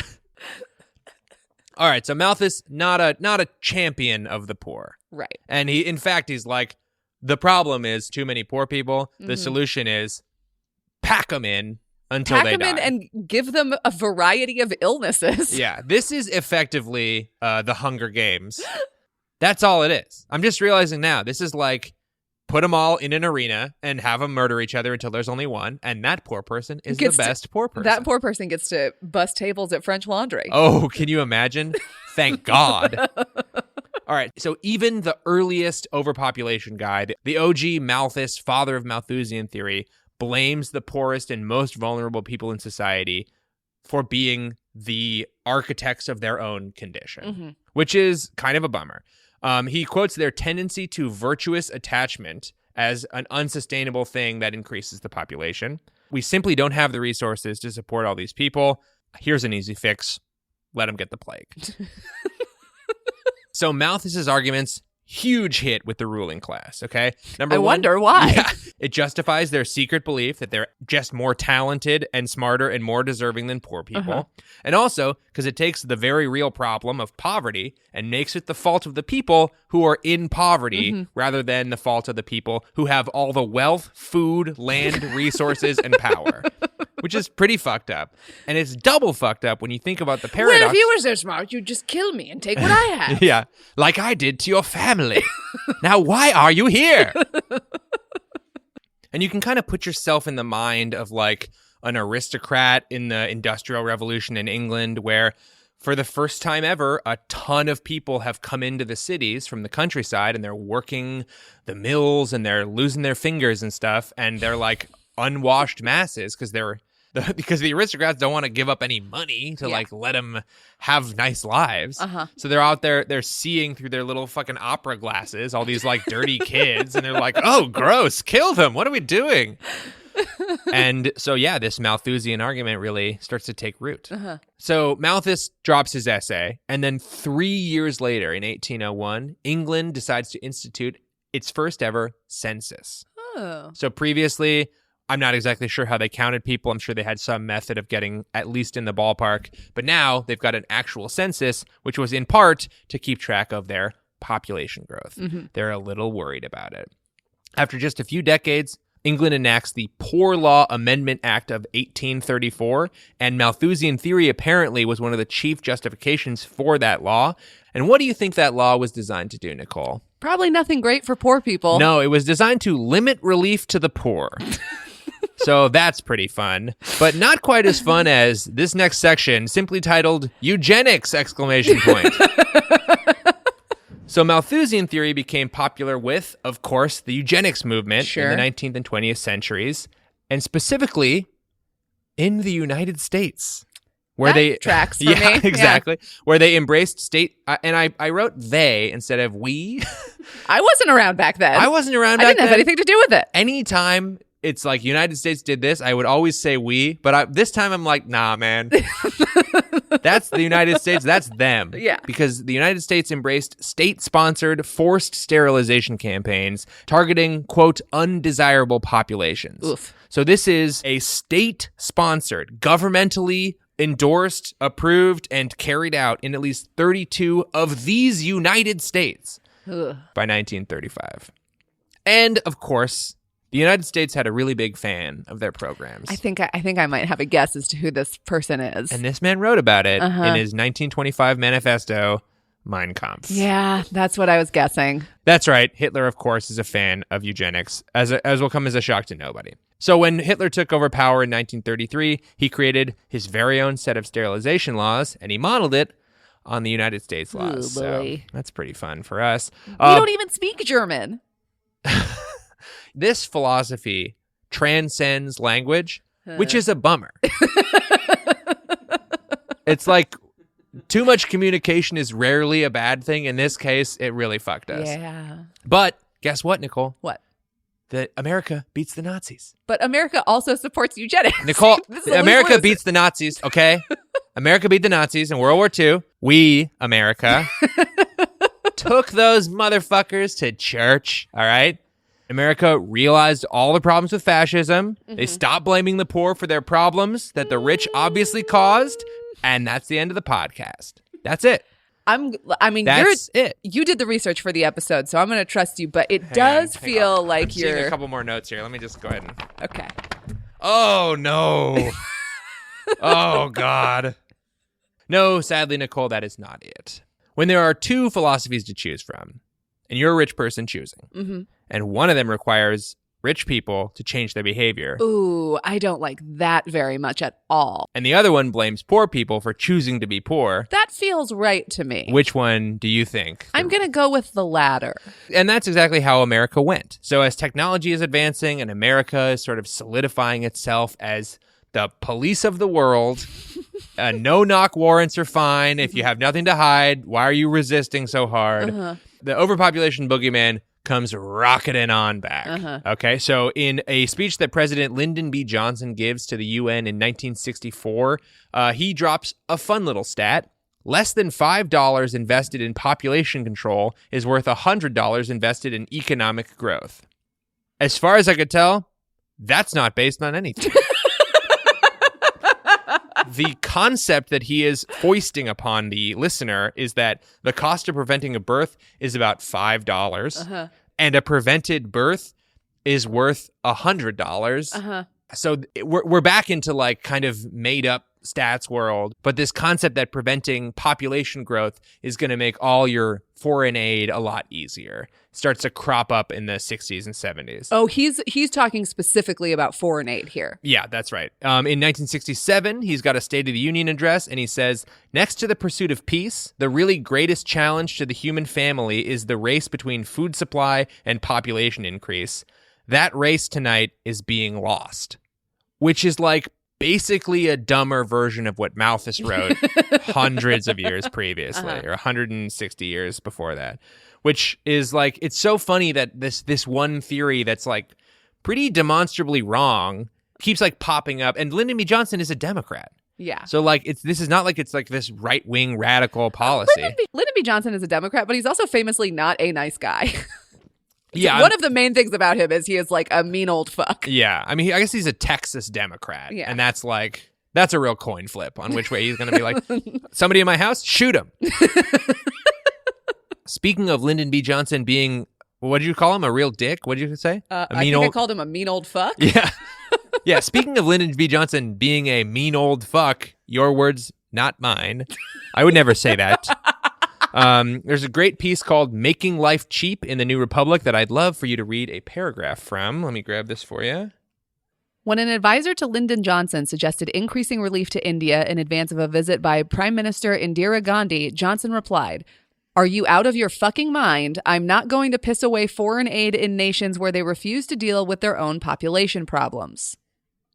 All right, so Malthus, not a champion of the poor. Right. And he's like, the problem is too many poor people. The solution is pack them in until they die. In and give them a variety of illnesses. Yeah, this is effectively the Hunger Games. That's all it is. I'm just realizing now, this is like, put them all in an arena and have them murder each other until there's only one, and that poor person is the best poor person. That poor person gets to bust tables at French Laundry. Oh, can you imagine? Thank God. All right, so even the earliest overpopulation guy, the OG Malthus, father of Malthusian theory, blames the poorest and most vulnerable people in society for being the architects of their own condition, which is kind of a bummer. He quotes their tendency to virtuous attachment as an unsustainable thing that increases the population. We simply don't have the resources to support all these people. Here's an easy fix. Let them get the plague. So Malthus's arguments, huge hit with the ruling class, okay? Number one, I wonder why. Yeah, it justifies their secret belief that they're just more talented and smarter and more deserving than poor people. And also because it takes the very real problem of poverty and makes it the fault of the people who are in poverty rather than the fault of the people who have all the wealth, food, land, resources, and power. Which is pretty fucked up. And it's double fucked up when you think about the paradox. Well, if you were so smart, you'd just kill me and take what I have. Yeah, like I did to your family. Now, why are you here? And you can kind of put yourself in the mind of like an aristocrat in the Industrial Revolution in England, where for the first time ever, a ton of people have come into the cities from the countryside and they're working the mills and they're losing their fingers and stuff. And they're like unwashed masses because the aristocrats don't want to give up any money to like let them have nice lives. So they're out there, they're seeing through their little fucking opera glasses, all these like dirty kids. And they're like, oh, gross, kill them. What are we doing? And so, yeah, this Malthusian argument really starts to take root. So Malthus drops his essay. And then 3 years later, in 1801, England decides to institute its first ever census. So previously, I'm not exactly sure how they counted people. I'm sure they had some method of getting at least in the ballpark. But now they've got an actual census, which was in part to keep track of their population growth. They're a little worried about it. After just a few decades, England enacts the Poor Law Amendment Act of 1834, and Malthusian theory apparently was one of the chief justifications for that law. And what do you think that law was designed to do, Nicole? Probably nothing great for poor people. No, it was designed to limit relief to the poor. So that's pretty fun, but not quite as fun as this next section, simply titled Eugenics! So Malthusian theory became popular with, of course, the eugenics movement in the 19th and 20th centuries, and specifically in the United States. Where that tracks for me. Exactly. Yeah. Where they embraced state, and I wrote they instead of we. I wasn't around back then. I wasn't around back then. I didn't have anything to do with it. Anytime it's like United States did this, I would always say we, but this time I'm like, nah, man. That's the United States. That's them. Yeah. Because the United States embraced state-sponsored forced sterilization campaigns targeting, quote, undesirable populations. Oof. So this is a state-sponsored, governmentally endorsed, approved, and carried out in at least 32 of these United States by 1935. And, of course, the United States had a really big fan of their programs. I think I might have a guess as to who this person is. And this man wrote about it in his 1925 manifesto, Mein Kampf. Yeah, that's what I was guessing. That's right. Hitler, of course, is a fan of eugenics, as will come as a shock to nobody. So when Hitler took over power in 1933, he created his very own set of sterilization laws, and he modeled it on the United States laws. Ooh, boy. So that's pretty fun for us. We don't even speak German. This philosophy transcends language, which is a bummer. It's like too much communication is rarely a bad thing. In this case, it really fucked us. Yeah. But guess what, Nicole? What? That America beats the Nazis. But America also supports eugenics. Nicole, America beats the Nazis, okay? America beat the Nazis in World War II. We, America, took those motherfuckers to church, all right? America realized all the problems with fascism. They stopped blaming the poor for their problems that the rich obviously caused. And that's the end of the podcast. That's it. That's it. You did the research for the episode, so I'm going to trust you. But it does feel like I'm seeing a couple more notes here. Let me just go ahead and... Okay. Oh, no. Oh, God. No, sadly, Nicole, that is not it. when there are two philosophies to choose from, and you're a rich person choosing, and one of them requires rich people to change their behavior. Ooh, I don't like that very much at all. And the other one blames poor people for choosing to be poor. That feels right to me. Which one do you think? I'm going to go with the latter. And that's exactly how America went. So as technology is advancing and America is sort of solidifying itself as the police of the world, no-knock warrants are fine. If you have nothing to hide, why are you resisting so hard? The overpopulation boogeyman comes rocketing on back. Okay, so in a speech that President Lyndon B. Johnson gives to the UN in 1964, he drops a fun little stat. Less than $5 invested in population control is worth $100 invested in economic growth. As far as I could tell, that's not based on anything. The concept that he is foisting upon the listener is that the cost of preventing a birth is about $5, and a prevented birth is worth $100. So we're back into like kind of made up stats world, but this concept that preventing population growth is going to make all your foreign aid a lot easier starts to crop up in the 60s and 70s. Oh, he's talking specifically about foreign aid here. Yeah, that's right. In 1967, he's got a State of the Union address, and he says, next to the pursuit of peace, the really greatest challenge to the human family is the race between food supply and population increase. That race tonight is being lost, which is like basically a dumber version of what Malthus wrote hundreds of years previously, or 160 years before that, which is like, it's so funny that this one theory that's like pretty demonstrably wrong keeps like popping up. And Lyndon B. Johnson is a Democrat. Yeah. So like this is not like it's like this right-wing radical policy. Lyndon B. Johnson is a Democrat, but he's also famously not a nice guy. Yeah, one of the main things about him is he is like a mean old fuck. Yeah, I mean, I guess he's a Texas Democrat, and that's a real coin flip on which way he's going to be like, somebody in my house, shoot him. Speaking of Lyndon B. Johnson being, what did you call him, a real dick? What did you say? I called him a mean old fuck. Yeah, yeah. Speaking of Lyndon B. Johnson being a mean old fuck, your words, not mine. I would never say that. There's a great piece called Making Life Cheap in the New Republic that I'd love for you to read a paragraph from. Let me grab this for you. When an advisor to Lyndon Johnson suggested increasing relief to India in advance of a visit by Prime Minister Indira Gandhi, Johnson replied, "Are you out of your fucking mind? I'm not going to piss away foreign aid in nations where they refuse to deal with their own population problems."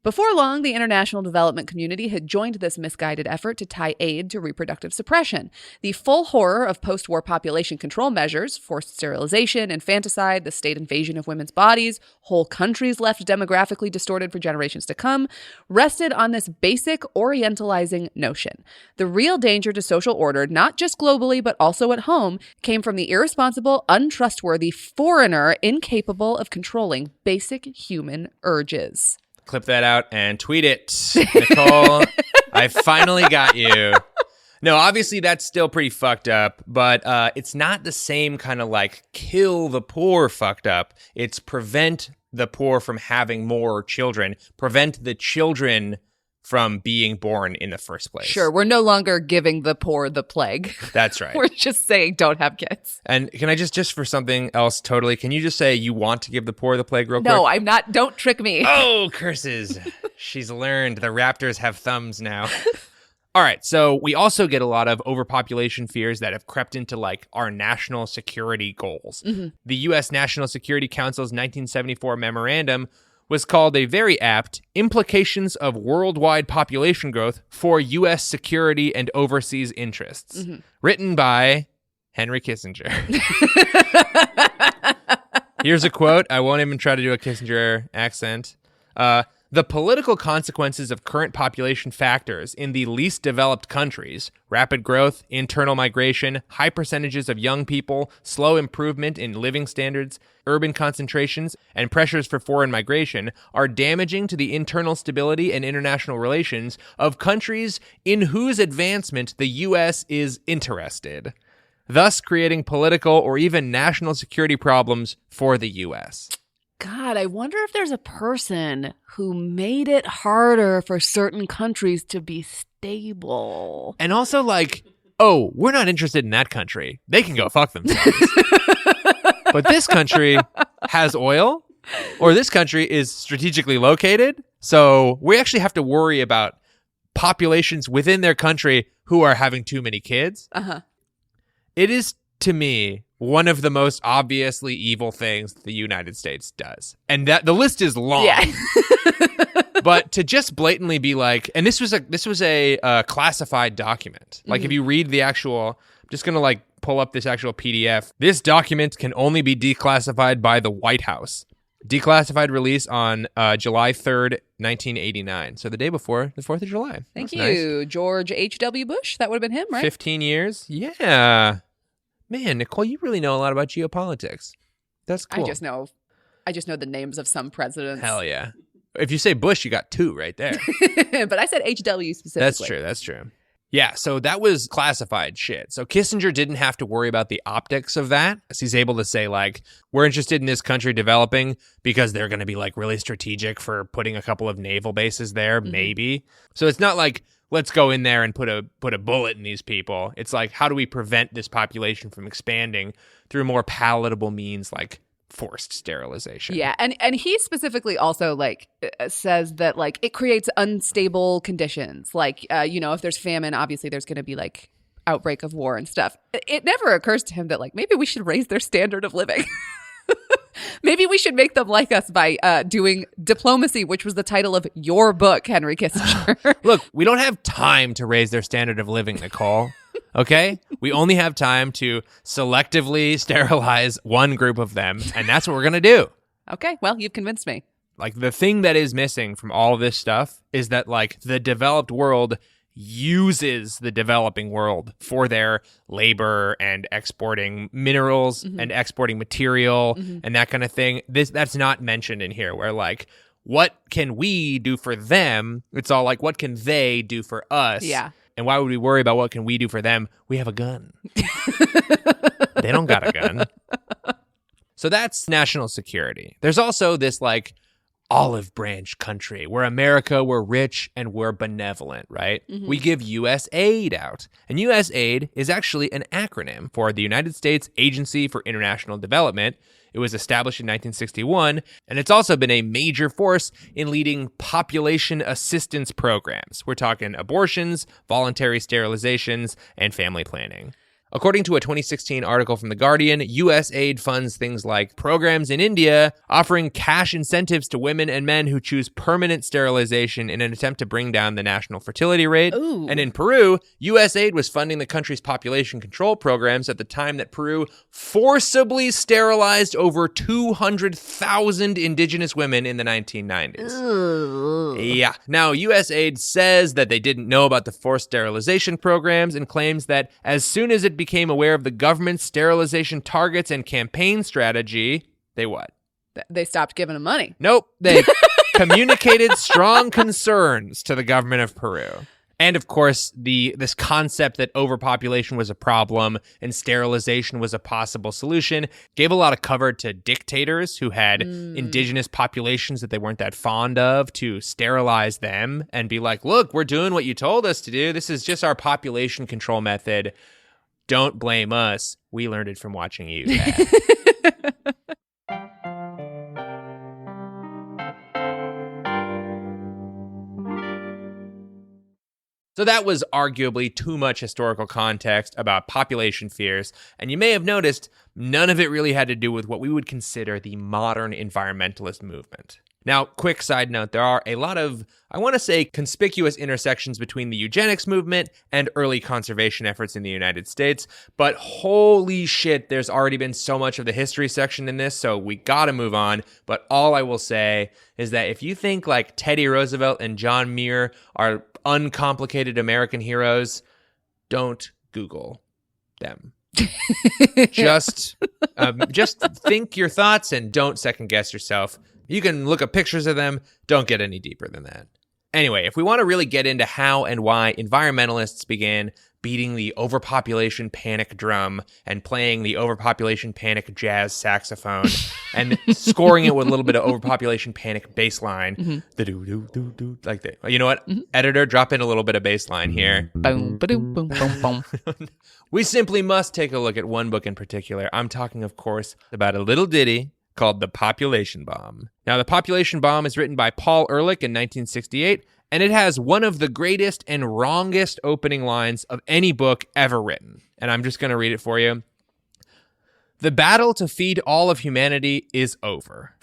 Before long, the international development community had joined this misguided effort to tie aid to reproductive suppression. The full horror of post-war population control measures, forced sterilization, infanticide, the state invasion of women's bodies, whole countries left demographically distorted for generations to come, rested on this basic orientalizing notion. The real danger to social order, not just globally but also at home, came from the irresponsible, untrustworthy foreigner incapable of controlling basic human urges. Clip that out and tweet it. Nicole, I finally got you. No, obviously that's still pretty fucked up, but it's not the same kind of like kill the poor fucked up. It's prevent the poor from having more children, prevent the children from being born in the first place. Sure, we're no longer giving the poor the plague. That's right. We're just saying don't have kids. And can I just for something else totally, can you just say you want to give the poor the plague real quick? No, I'm not. Don't trick me. Oh, curses. She's learned. The raptors have thumbs now. All right, so we also get a lot of overpopulation fears that have crept into like our national security goals. Mm-hmm. The U.S. National Security Council's 1974 memorandum was called a very apt Implications of Worldwide Population Growth for U.S. Security and Overseas Interests, written by Henry Kissinger. Here's a quote. I won't even try to do a Kissinger accent. The political consequences of current population factors in the least developed countries, rapid growth, internal migration, high percentages of young people, slow improvement in living standards, urban concentrations, and pressures for foreign migration, are damaging to the internal stability and international relations of countries in whose advancement the U.S. is interested, thus creating political or even national security problems for the U.S. God, I wonder if there's a person who made it harder for certain countries to be stable. And also, like, oh, we're not interested in that country. They can go fuck themselves. But this country has oil, or this country is strategically located. So we actually have to worry about populations within their country who are having too many kids. Uh-huh. It is, to me, one of the most obviously evil things the United States does. And that the list is long. Yeah. But to just blatantly be like, and this was a classified document. Like if you read the actual, I'm just going to like pull up this actual PDF. This document can only be declassified by the White House. Declassified release on July 3rd, 1989. So the day before the 4th of July. Thank That's you. nice. George H.W. Bush. That would have been him, right? 15 years. Yeah. Man, Nicole, you really know a lot about geopolitics. That's cool. I just know the names of some presidents. Hell yeah. If you say Bush, you got 2 right there. But I said H.W. specifically. That's true. Yeah, so that was classified shit. So Kissinger didn't have to worry about the optics of that. So he's able to say, like, we're interested in this country developing because they're going to be, like, really strategic for putting a couple of naval bases there, maybe. So it's not like, let's go in there and put a bullet in these people. It's like, how do we prevent this population from expanding through more palatable means like forced sterilization? Yeah, and he specifically also like says that like it creates unstable conditions. Like if there's famine, obviously there's going to be like outbreak of war and stuff. It never occurs to him that like maybe we should raise their standard of living. Maybe we should make them like us by doing diplomacy, which was the title of your book, Henry Kissinger. Look, we don't have time to raise their standard of living, Nicole. Okay? We only have time to selectively sterilize one group of them, and that's what we're going to do. Okay, well, you've convinced me. Like, the thing that is missing from all of this stuff is that, like, the developed world uses the developing world for their labor and exporting minerals and exporting material and that kind of thing. That's not mentioned in here, where, like, what can we do for them? It's all like, what can they do for us? Yeah. And why would we worry about what can we do for them? We have a gun. They don't got a gun. So that's national security. There's also this like olive branch country where America, we're rich and we're benevolent, right? We give U.S. aid out. And U.S. aid is actually an acronym for the United States Agency for International Development. It was established in 1961, and it's also been a major force in leading population assistance programs. We're talking abortions, voluntary sterilizations, and family planning. According to a 2016 article from The Guardian, U.S. aid funds things like programs in India offering cash incentives to women and men who choose permanent sterilization in an attempt to bring down the national fertility rate. Ooh. And in Peru, U.S. aid was funding the country's population control programs at the time that Peru forcibly sterilized over 200,000 indigenous women in the 1990s. Ooh. Yeah. Now, U.S. aid says that they didn't know about the forced sterilization programs and claims that as soon as it became aware of the government's sterilization targets and campaign strategy, they what? They stopped giving them money. Nope. They communicated strong concerns to the government of Peru. And of course, this concept that overpopulation was a problem and sterilization was a possible solution gave a lot of cover to dictators who had indigenous populations that they weren't that fond of to sterilize them and be like, look, we're doing what you told us to do. This is just our population control method. Don't blame us. We learned it from watching you, Dad. So that was arguably too much historical context about population fears, and you may have noticed none of it really had to do with what we would consider the modern environmentalist movement. Now, quick side note, there are a lot of, I want to say, conspicuous intersections between the eugenics movement and early conservation efforts in the United States, but holy shit, there's already been so much of the history section in this, so we gotta move on. But all I will say is that if you think like Teddy Roosevelt and John Muir are uncomplicated American heroes, don't Google them. Just think your thoughts and don't second guess yourself. You can look up pictures of them. Don't get any deeper than that. Anyway, if we want to really get into how and why environmentalists began beating the overpopulation panic drum and playing the overpopulation panic jazz saxophone and scoring it with a little bit of overpopulation panic bass line. The do like that. You know what? Editor, drop in a little bit of bass line here. Boom, ba-doom, boom, boom, boom. We simply must take a look at one book in particular. I'm talking, of course, about a little ditty called The Population Bomb. Now, The Population Bomb is written by Paul Ehrlich in 1968, and it has one of the greatest and wrongest opening lines of any book ever written. And I'm just going to read it for you. The battle to feed all of humanity is over.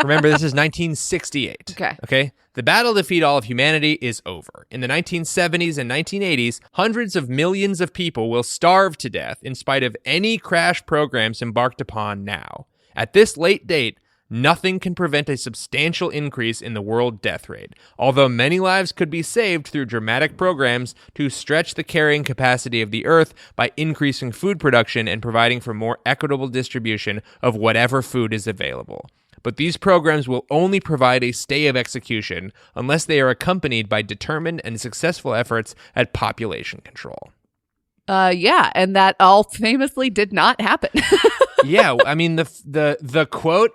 Remember, this is 1968. Okay? The battle to feed all of humanity is over. In the 1970s and 1980s, hundreds of millions of people will starve to death in spite of any crash programs embarked upon now. At this late date, nothing can prevent a substantial increase in the world death rate, although many lives could be saved through dramatic programs to stretch the carrying capacity of the earth by increasing food production and providing for more equitable distribution of whatever food is available. But these programs will only provide a stay of execution unless they are accompanied by determined and successful efforts at population control. Yeah, and that all famously did not happen. Yeah, I mean the quote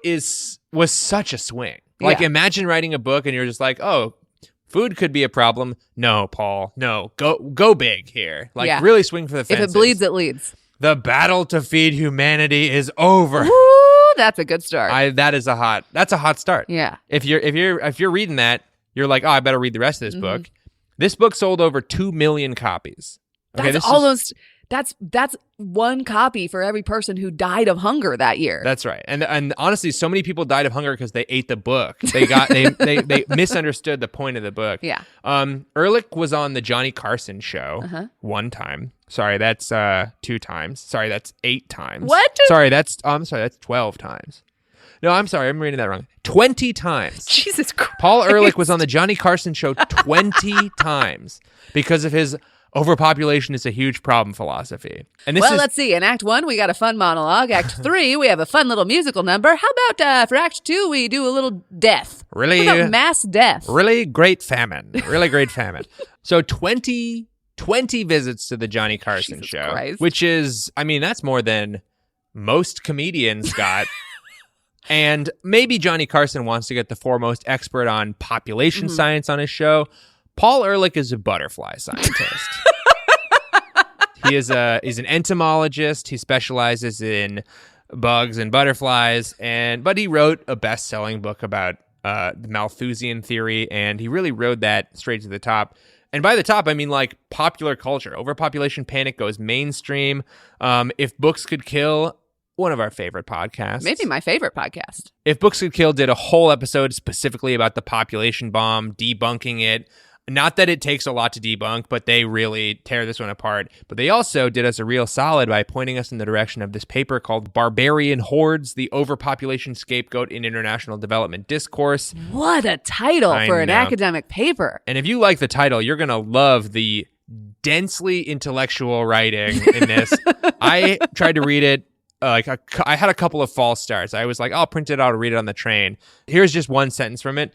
was such a swing. Like, imagine writing a book and you're just like, oh, food could be a problem. No, Paul, no, go big here. Like, really swing for the fences. If it bleeds, it leads. The battle to feed humanity is over. Woo, that's a good start. That's a hot start. Yeah. If you're reading that, you're like, oh, I better read the rest of this book. This book sold over 2 million copies. Okay, that's one copy for every person who died of hunger that year. That's right. And honestly, so many people died of hunger because they ate the book. They misunderstood the point of the book. Yeah. Ehrlich was on the Johnny Carson show one time. Sorry, that's 2 times. Sorry, that's 8 times. What? Sorry, that's 12 times. No, I'm sorry, I'm reading that wrong. 20 times. Jesus Christ. Paul Ehrlich was on the Johnny Carson show 20 times because of his overpopulation is a huge problem philosophy. And let's see. In Act 1, we got a fun monologue. Act 3, we have a fun little musical number. How about for Act 2, we do a little death? Really? How about mass death? Really great famine. Really great famine. So 20 visits to the Johnny Carson show, Christ. Which is, I mean, that's more than most comedians got. And maybe Johnny Carson wants to get the foremost expert on population science on his show. Paul Ehrlich is a butterfly scientist. He's an entomologist. He specializes in bugs and butterflies, but he wrote a best-selling book about the Malthusian theory, and he really rode that straight to the top. And by the top, I mean like popular culture. Overpopulation panic goes mainstream. If Books Could Kill, one of our favorite podcasts. Maybe my favorite podcast. If Books Could Kill did a whole episode specifically about the population bomb, debunking it. Not that it takes a lot to debunk, but they really tear this one apart. But they also did us a real solid by pointing us in the direction of this paper called Barbarian Hordes, the Overpopulation Scapegoat in International Development Discourse. What a title for an academic paper. And if you like the title, you're going to love the densely intellectual writing in this. I tried to read it. I had a couple of false starts. I was like, I'll print it out and read it on the train. Here's just one sentence from it.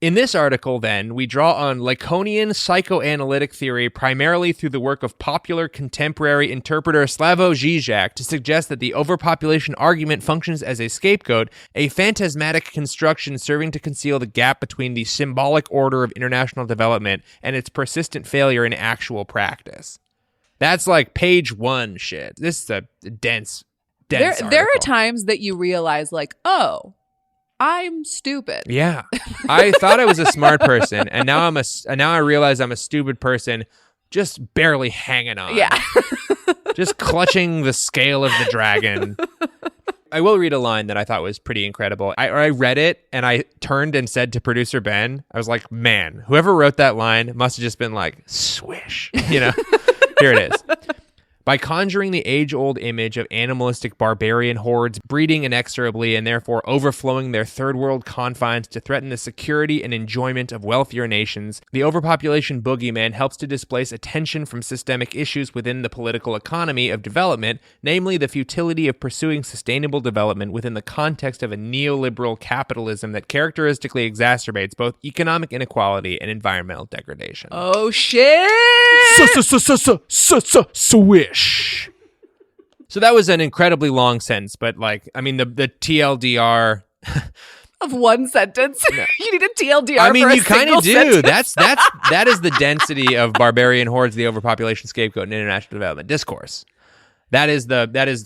In this article, then, we draw on Lacanian psychoanalytic theory primarily through the work of popular contemporary interpreter Slavoj Žižek to suggest that the overpopulation argument functions as a scapegoat, a phantasmatic construction serving to conceal the gap between the symbolic order of international development and its persistent failure in actual practice. That's like page 1 shit. This is a dense article. There are times that you realize, like, oh, I'm stupid. Yeah. I thought I was a smart person, and now I realize I'm a stupid person just barely hanging on. Yeah. Just clutching the scale of the dragon. I will read a line that I thought was pretty incredible. I read it, and I turned and said to producer Ben, I was like, man, whoever wrote that line must have just been like, swish. You know? Here it is. By conjuring the age-old image of animalistic barbarian hordes breeding inexorably and therefore overflowing their third-world confines to threaten the security and enjoyment of wealthier nations, the overpopulation boogeyman helps to displace attention from systemic issues within the political economy of development, namely the futility of pursuing sustainable development within the context of a neoliberal capitalism that characteristically exacerbates both economic inequality and environmental degradation. Oh, shit! Swish. So that was an incredibly long sentence, but like, I mean, the TLDR of one sentence. You need a TLDR. I mean, for you kind of do. Sentence. That is the density of barbarian hordes, the overpopulation scapegoat, and international development discourse. That is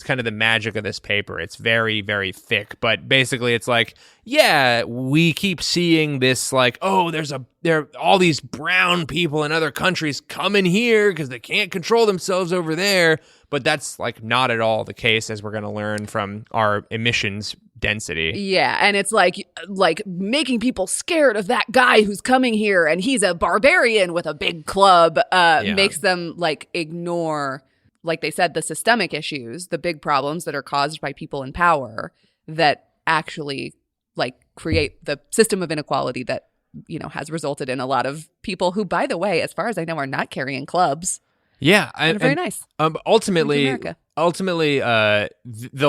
kind of the magic of this paper. It's very, very thick, but basically it's like, yeah, we keep seeing this like, oh, there are all these brown people in other countries coming here because they can't control themselves over there. But that's like not at all the case, as we're going to learn from our emissions density. Yeah, and it's like making people scared of that guy who's coming here and he's a barbarian with a big club makes them like ignore, like they said, the systemic issues, the big problems that are caused by people in power that actually like create the system of inequality that, you know, has resulted in a lot of people who, by the way, as far as I know, are not carrying clubs. Yeah, and very nice. Ultimately, the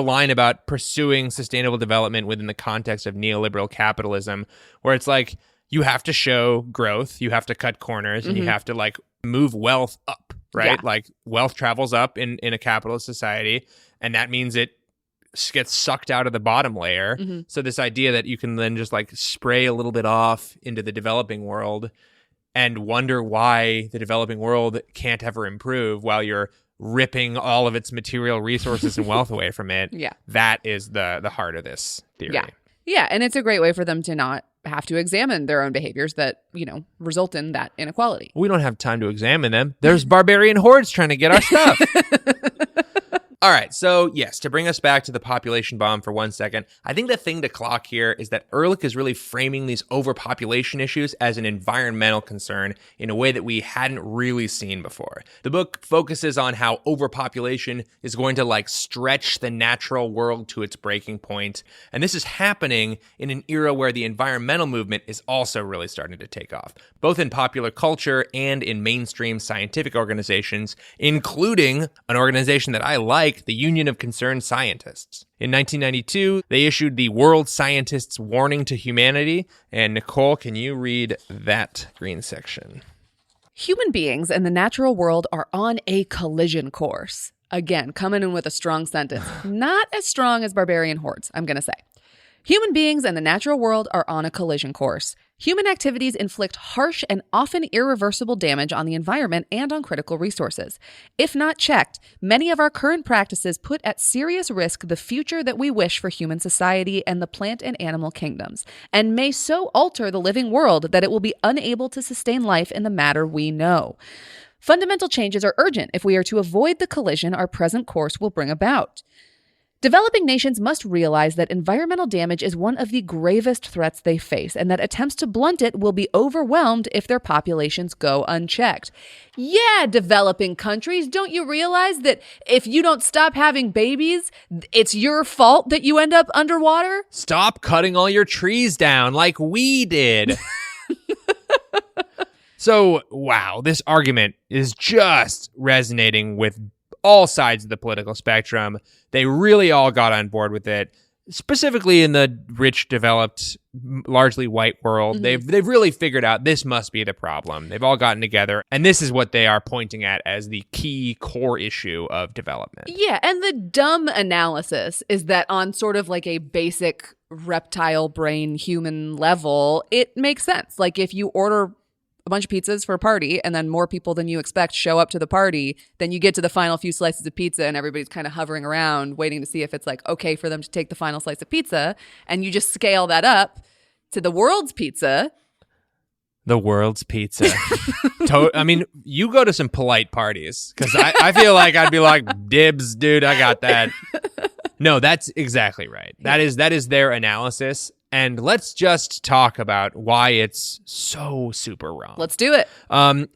line about pursuing sustainable development within the context of neoliberal capitalism, where it's like you have to show growth, you have to cut corners, and you have to like move wealth up, right? Yeah. Like wealth travels up in a capitalist society, and that means it gets sucked out of the bottom layer. So this idea that you can then just like spray a little bit off into the developing world and wonder why the developing world can't ever improve while you're ripping all of its material resources and wealth away from it. Yeah. That is the heart of this theory. Yeah. Yeah, and it's a great way for them to not have to examine their own behaviors that, you know, result in that inequality. We don't have time to examine them. There's barbarian hordes trying to get our stuff. All right, so yes, to bring us back to the population bomb for 1 second, I think the thing to clock here is that Ehrlich is really framing these overpopulation issues as an environmental concern in a way that we hadn't really seen before. The book focuses on how overpopulation is going to like stretch the natural world to its breaking point, and this is happening in an era where the environmental movement is also really starting to take off, both in popular culture and in mainstream scientific organizations, including an organization that I like, the Union of Concerned Scientists. In 1992, they issued the World Scientists' Warning to Humanity. And Nicole, can you read that green section? Human beings and the natural world are on a collision course. Again, coming in with a strong sentence. Not as strong as barbarian hordes, I'm going to say. Human beings and the natural world are on a collision course. Human activities inflict harsh and often irreversible damage on the environment and on critical resources. If not checked, many of our current practices put at serious risk the future that we wish for human society and the plant and animal kingdoms, and may so alter the living world that it will be unable to sustain life in the matter we know. Fundamental changes are urgent if we are to avoid the collision our present course will bring about. Developing nations must realize that environmental damage is one of the gravest threats they face, and that attempts to blunt it will be overwhelmed if their populations go unchecked. Yeah, developing countries, don't you realize that if you don't stop having babies, it's your fault that you end up underwater? Stop cutting all your trees down like we did. So, wow, this argument is just resonating with all sides of the political spectrum. They really all got on board with it, specifically in the rich, developed, largely white world. They've really figured out this must be the problem. They've all gotten together, and this is what they are pointing at as the key core issue of development. Yeah, and the dumb analysis is that on sort of like a basic reptile brain human level, it makes sense. Like if you order a bunch of pizzas for a party and then more people than you expect show up to the party, then you get to the final few slices of pizza and everybody's kind of hovering around waiting to see if it's like okay for them to take the final slice of pizza, and you just scale that up to the world's pizza. The world's pizza. I mean, you go to some polite parties because I feel like I'd be like, dibs, dude, I got that. No, that's exactly right. That is their analysis. And let's just talk about why it's so super wrong. Let's do it.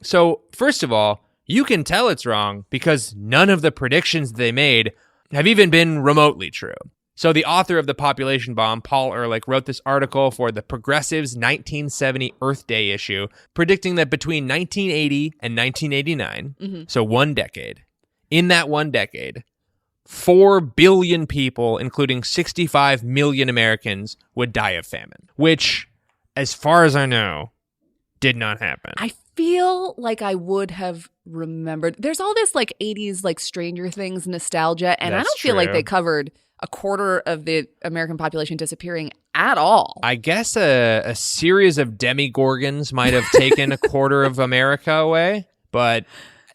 So first of all, you can tell it's wrong because none of the predictions they made have even been remotely true. So the author of The Population Bomb, Paul Ehrlich, wrote this article for the Progressive's 1970 Earth Day issue, predicting that between 1980 and 1989, so 1 decade, in that 1 decade, 4 billion people, including 65 million Americans, would die of famine, which, as far as I know, did not happen. I feel like I would have remembered. There's all this like 80s like Stranger Things nostalgia, and I don't feel like they covered a quarter of the American population disappearing at all. I guess a series of demigorgons might have taken a quarter of America away, but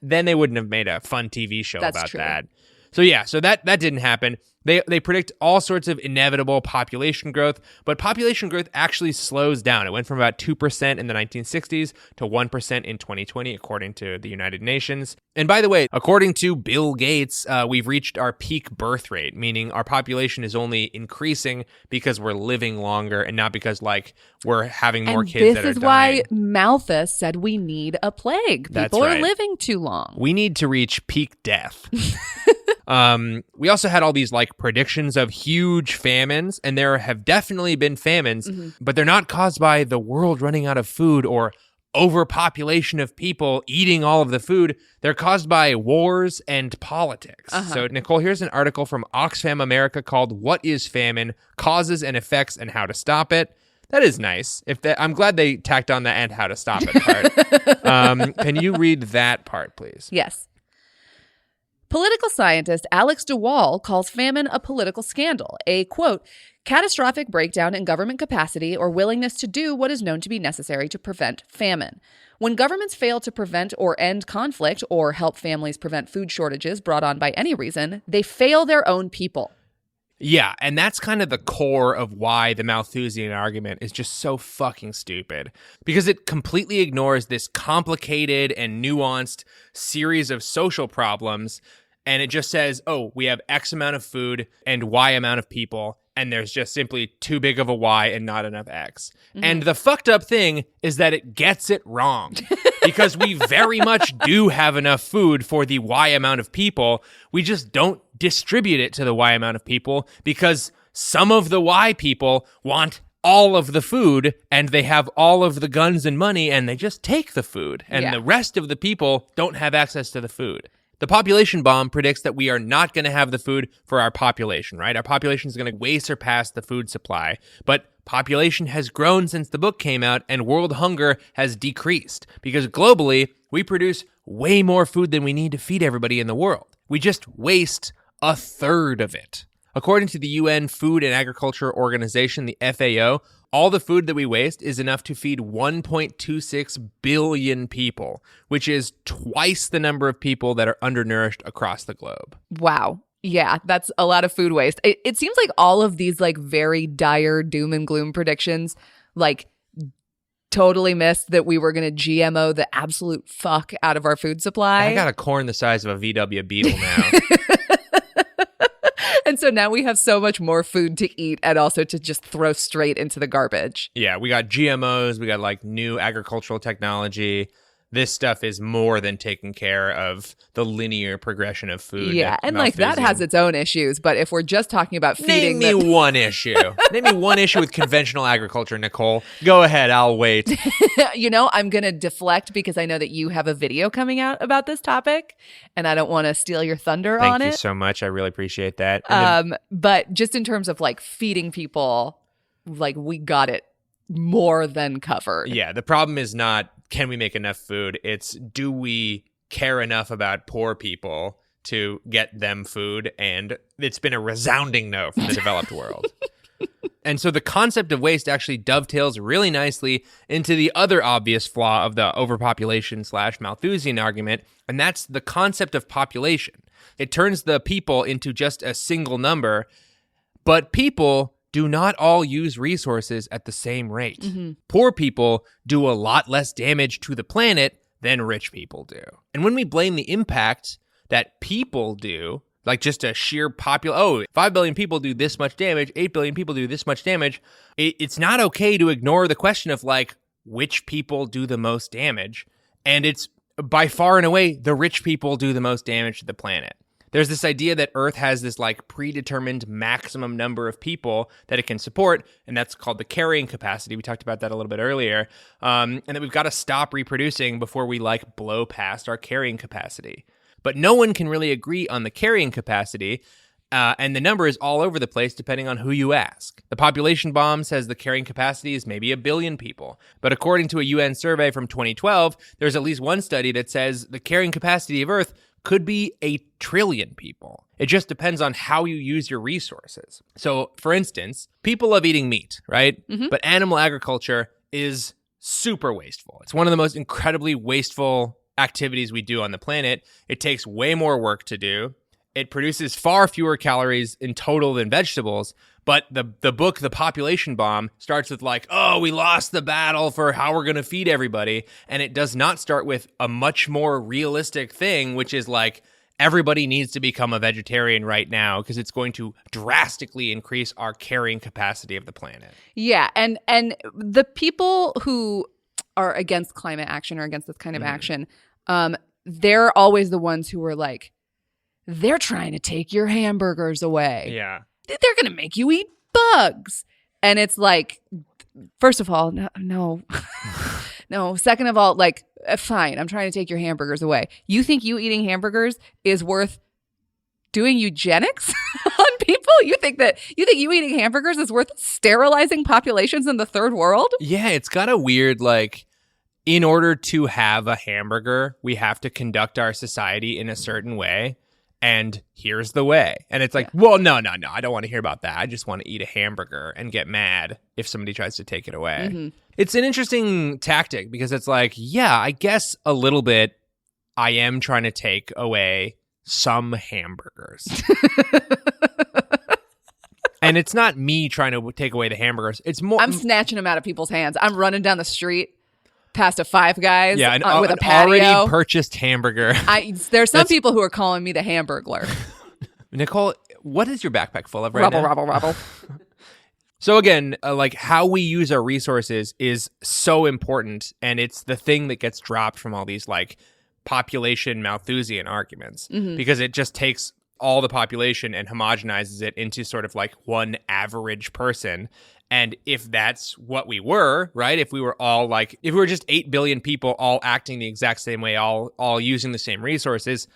then they wouldn't have made a fun TV show about that. So yeah, so that didn't happen. They predict all sorts of inevitable population growth, but population growth actually slows down. It went from about 2% in the 1960s to 1% in 2020, according to the United Nations. And by the way, according to Bill Gates, we've reached our peak birth rate, meaning our population is only increasing because we're living longer and not because, like, we're having more kids that are dying. This is why Malthus said we need a plague. People are living too long. We need to reach peak death. We also had all these like predictions of huge famines, and there have definitely been famines, but they're not caused by the world running out of food or overpopulation of people eating all of the food. They're caused by wars and politics. So, Nicole, here's an article from Oxfam America called "What is Famine? Causes and Effects and How to Stop It." That is nice. I'm glad they tacked on the "and how to stop it" part. Can you read that part, please? Yes. Political scientist Alex DeWall calls famine a political scandal, a, quote, catastrophic breakdown in government capacity or willingness to do what is known to be necessary to prevent famine. When governments fail to prevent or end conflict or help families prevent food shortages brought on by any reason, they fail their own people. Yeah, and that's kind of the core of why the Malthusian argument is just so fucking stupid. Because it completely ignores this complicated and nuanced series of social problems, and it just says, oh, we have X amount of food and Y amount of people, and there's just simply too big of a Y and not enough X. And the fucked up thing is that it gets it wrong. Because we very much do have enough food for the Y amount of people. We just don't distribute it to the Y amount of people because some of the Y people want all of the food and they have all of the guns and money and they just take the food. And the rest of the people don't have access to the food. The population bomb predicts that we are not going to have the food for our population, right? Our population is going to way surpass the food supply. But population has grown since the book came out and world hunger has decreased because globally we produce way more food than we need to feed everybody in the world. We just waste a third of it. According to the UN Food and Agriculture Organization, the FAO, all the food that we waste is enough to feed 1.26 billion people, which is twice the number of people that are undernourished across the globe. Wow. Yeah, that's a lot of food waste. It seems like all of these like very dire doom and gloom predictions like totally missed that we were going to GMO the absolute fuck out of our food supply. I got a corn the size of a VW Beetle now. And so now we have so much more food to eat and also to just throw straight into the garbage. Yeah, we got GMOs, we got like new agricultural technology. This stuff is more than taking care of the linear progression of food. Yeah, and like that has its own issues. But if we're just talking about feeding, Name me one issue. Name me one issue with conventional agriculture, Nicole. Go ahead, I'll wait. You know, I'm going to deflect because I know that you have a video coming out about this topic, and I don't want to steal your thunder on it. Thank you so much. I really appreciate that. But just in terms of like feeding people, like we got it more than covered. Yeah, the problem is not can we make enough food? It's do we care enough about poor people to get them food? And it's been a resounding no from the developed world. And so the concept of waste actually dovetails really nicely into the other obvious flaw of the overpopulation / Malthusian argument, and that's the concept of population. It turns the people into just a single number, but people do not all use resources at the same rate. Mm-hmm. Poor people do a lot less damage to the planet than rich people do. And when we blame the impact that people do, like just a sheer 5 billion people do this much damage, 8 billion people do this much damage, it's not okay to ignore the question of like, which people do the most damage? And it's by far and away, the rich people do the most damage to the planet. There's this idea that Earth has this like predetermined maximum number of people that it can support, and that's called the carrying capacity. We talked about that a little bit earlier, and that we've got to stop reproducing before we like blow past our carrying capacity. But no one can really agree on the carrying capacity, and the number is all over the place depending on who you ask. The population bomb says the carrying capacity is maybe 1 billion people. But according to a UN survey from 2012, there's at least one study that says the carrying capacity of Earth could be 1 trillion people. It just depends on how you use your resources. So, for instance, people love eating meat, right? Mm-hmm. But animal agriculture is super wasteful. It's one of the most incredibly wasteful activities we do on the planet. It takes way more work to do. It produces far fewer calories in total than vegetables. But the book, The Population Bomb, starts with like, oh, we lost the battle for how we're going to feed everybody. And it does not start with a much more realistic thing, which is like, everybody needs to become a vegetarian right now because it's going to drastically increase our carrying capacity of the planet. Yeah. And the people who are against climate action or against this kind of action, they're always the ones who are like, they're trying to take your hamburgers away. Yeah. They're going to make you eat bugs. And it's like, first of all, no. No. Second of all, like, fine, I'm trying to take your hamburgers away. You think you eating hamburgers is worth doing eugenics on people? You think you eating hamburgers is worth sterilizing populations in the third world? Yeah, it's got a weird, like, in order to have a hamburger, we have to conduct our society in a certain way. And here's the way. And it's like, well, no. I don't want to hear about that. I just want to eat a hamburger and get mad if somebody tries to take it away. Mm-hmm. It's an interesting tactic because it's like, yeah, I guess a little bit I am trying to take away some hamburgers. And it's not me trying to take away the hamburgers. It's more I'm snatching them out of people's hands. I'm running down the street past a Five Guys with a patio. Already purchased hamburger. There's some people who are calling me the Hamburglar. Nicole, what is your backpack full of right rubble, now? Rubble. So again, like how we use our resources is so important, and it's the thing that gets dropped from all these like population Malthusian arguments, because it just takes all the population and homogenizes it into sort of like one average person. And if that's what we were, right? If we were all like, if we were just 8 billion people all acting the exact same way, all using the same resources,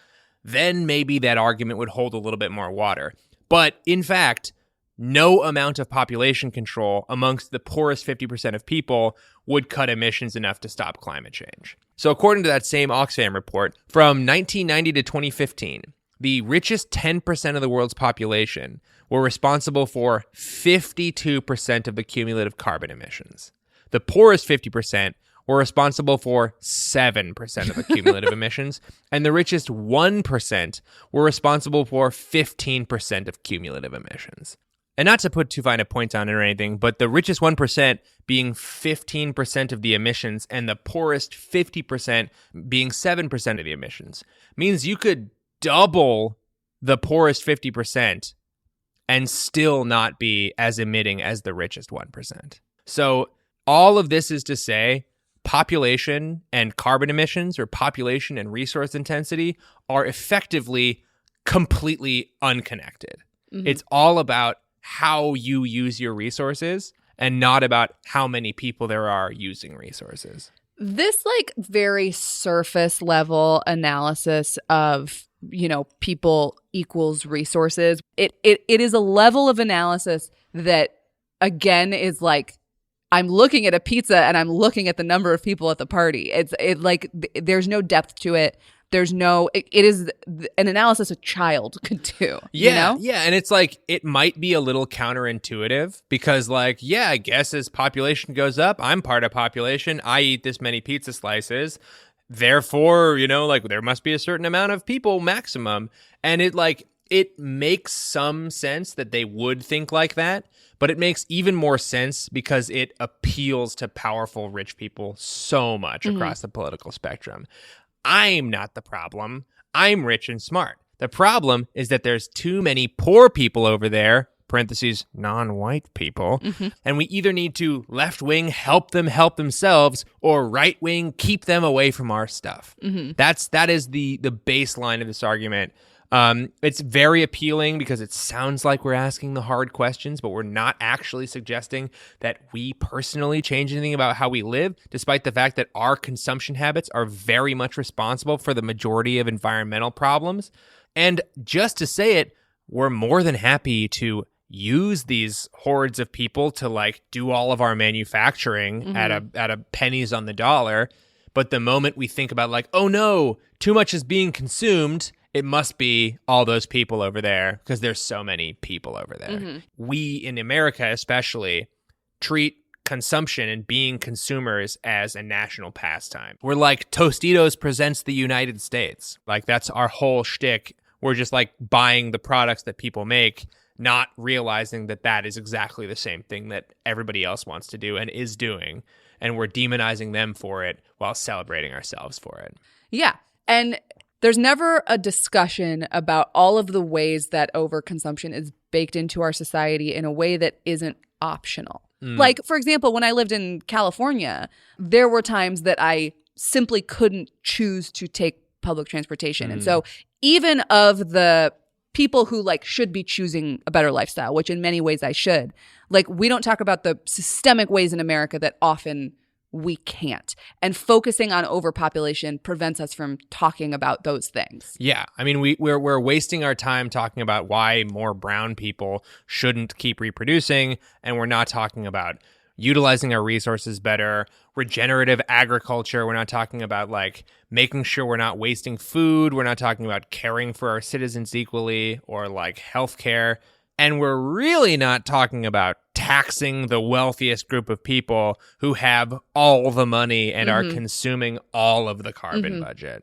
then maybe that argument would hold a little bit more water. But in fact, no amount of population control amongst the poorest 50% of people would cut emissions enough to stop climate change. So according to that same Oxfam report, from 1990 to 2015, the richest 10% of the world's population were responsible for 52% of the cumulative carbon emissions. The poorest 50% were responsible for 7% of the cumulative emissions, and the richest 1% were responsible for 15% of cumulative emissions. And not to put too fine a point on it or anything, but the richest 1% being 15% of the emissions and the poorest 50% being 7% of the emissions means you could double the poorest 50% and still not be as emitting as the richest 1%. So all of this is to say, population and carbon emissions, or population and resource intensity, are effectively completely unconnected. Mm-hmm. It's all about how you use your resources and not about how many people there are using resources. This like very surface level analysis of, people equals resources. It is a level of analysis that, again, is like, I'm looking at a pizza and I'm looking at the number of people at the party. There's no depth to it. It is an analysis a child could do. Yeah. Yeah. And it's like, it might be a little counterintuitive because like, yeah, I guess as population goes up, I'm part of population. I eat this many pizza slices. Therefore, like there must be a certain amount of people maximum. And it makes some sense that they would think like that, but it makes even more sense because it appeals to powerful rich people so much across the political spectrum. I'm not the problem. I'm rich and smart. The problem is that there's too many poor people over there parentheses, non-white people, and we either need to left-wing help them help themselves or right-wing keep them away from our stuff. That is the baseline of this argument. It's very appealing because it sounds like we're asking the hard questions, but we're not actually suggesting that we personally change anything about how we live, despite the fact that our consumption habits are very much responsible for the majority of environmental problems. And just to say it, we're more than happy to use these hordes of people to like do all of our manufacturing at a pennies on the dollar. But the moment we think about like, oh no, too much is being consumed, it must be all those people over there because there's so many people over there. We in America especially treat consumption and being consumers as a national pastime. We're like Tostitos presents the United States. Like that's our whole shtick. We're just like buying the products that people make, not realizing that that is exactly the same thing that everybody else wants to do and is doing. And we're demonizing them for it while celebrating ourselves for it. Yeah. And there's never a discussion about all of the ways that overconsumption is baked into our society in a way that isn't optional. Like, for example, when I lived in California, there were times that I simply couldn't choose to take public transportation. And so even of the people who like should be choosing a better lifestyle, which in many ways I should, like we don't talk about the systemic ways in America that often we can't. And focusing on overpopulation prevents us from talking about those things. Yeah. I mean, we're wasting our time talking about why more brown people shouldn't keep reproducing, and we're not talking about utilizing our resources better, regenerative agriculture. We're not talking about like making sure we're not wasting food. We're not talking about caring for our citizens equally or like healthcare. And we're really not talking about taxing the wealthiest group of people who have all the money and are consuming all of the carbon budget.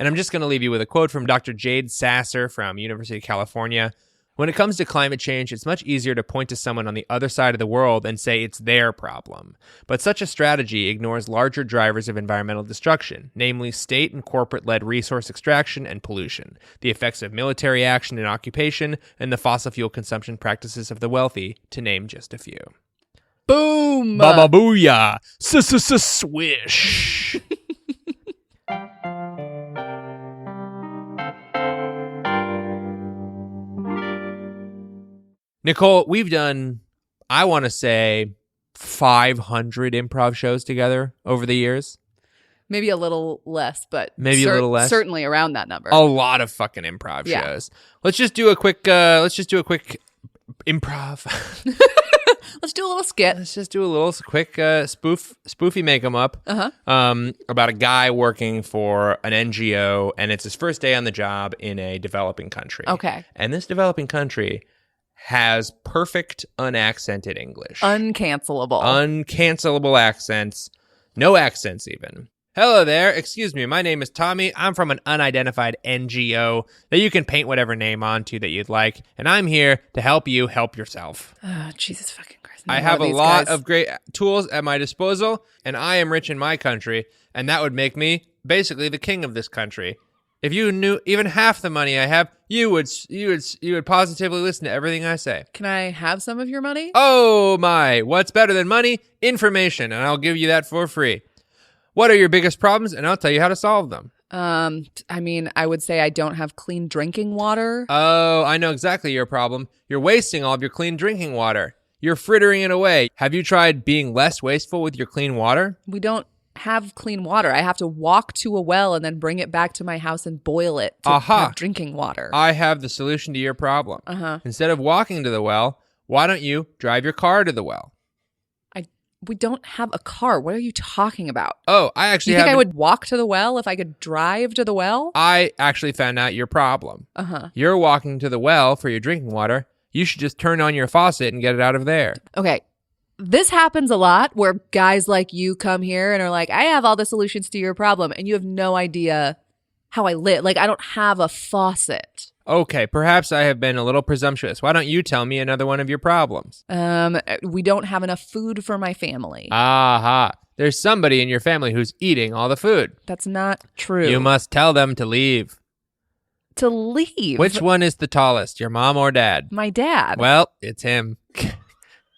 And I'm just going to leave you with a quote from Dr. Jade Sasser from University of California. When it comes to climate change, it's much easier to point to someone on the other side of the world and say it's their problem. But such a strategy ignores larger drivers of environmental destruction, namely state and corporate-led resource extraction and pollution, the effects of military action and occupation, and the fossil fuel consumption practices of the wealthy, to name just a few. Boom! Baba booyah! Swish! Nicole, we've done, I want to say, 500 improv shows together over the years. Maybe a little less, but maybe a little less. Certainly around that number. A lot of fucking improv shows. Let's just do a quick improv. Let's do a little skit. Let's just do a little quick spoofy make 'em up about a guy working for an NGO, and it's his first day on the job in a developing country. Okay. And this developing country has perfect unaccented English. Uncancelable accents. No accents even. Hello there. Excuse me. My name is Tommy. I'm from an unidentified NGO that you can paint whatever name onto that you'd like. And I'm here to help you help yourself. Oh, Jesus fucking Christ. I have a lot of great tools at my disposal, and I am rich in my country, and that would make me basically the king of this country. If you knew even half the money I have, you would positively listen to everything I say. Can I have some of your money? Oh my, what's better than money? Information, and I'll give you that for free. What are your biggest problems? And I'll tell you how to solve them. I mean, I would say I don't have clean drinking water. Oh, I know exactly your problem. You're wasting all of your clean drinking water. You're frittering it away. Have you tried being less wasteful with your clean water? We don't have clean water. I have to walk to a well and then bring it back to my house and boil it to have drinking water. I have the solution to your problem. Instead of walking to the well, why don't you drive your car to the well? We don't have a car. What are you talking about? Oh, I actually You think I would walk to the well if I could drive to the well? I actually found out your problem. You're walking to the well for your drinking water. You should just turn on your faucet and get it out of there. Okay. This happens a lot where guys like you come here and are like, I have all the solutions to your problem, and you have no idea how I live. Like, I don't have a faucet. Okay, perhaps I have been a little presumptuous. Why don't you tell me another one of your problems? We don't have enough food for my family. Aha. There's somebody in your family who's eating all the food. That's not true. You must tell them to leave. to leave. Which one is the tallest, your mom or dad? My dad. Well, it's him.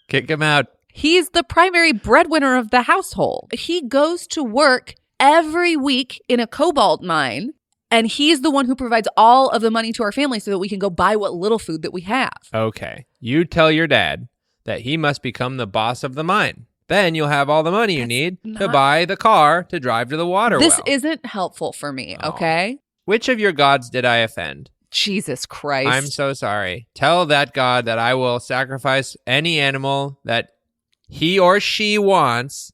Kick him out. He's the primary breadwinner of the household. He goes to work every week in a cobalt mine, and he's the one who provides all of the money to our family so that we can go buy what little food that we have. Okay. You tell your dad that he must become the boss of the mine. Then you'll have all the money you need to buy the car to drive to the water well. This isn't helpful for me, okay? Which of your gods did I offend? Jesus Christ. I'm so sorry. Tell that god that I will sacrifice any animal that he or she wants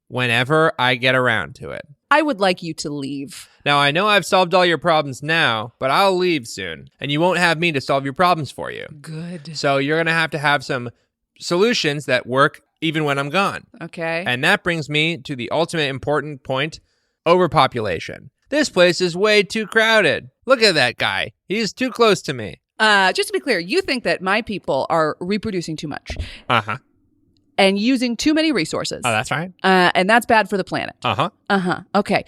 whenever I get around to it. I would like you to leave. Now, I know I've solved all your problems now, but I'll leave soon, and you won't have me to solve your problems for you. Good. So you're going to have some solutions that work even when I'm gone. Okay. And that brings me to the ultimate important point, overpopulation. This place is way too crowded. Look at that guy. He's too close to me. Just to be clear, you think that my people are reproducing too much. Uh-huh. And using too many resources. Oh, that's right. And that's bad for the planet. Uh-huh. Uh-huh. Okay.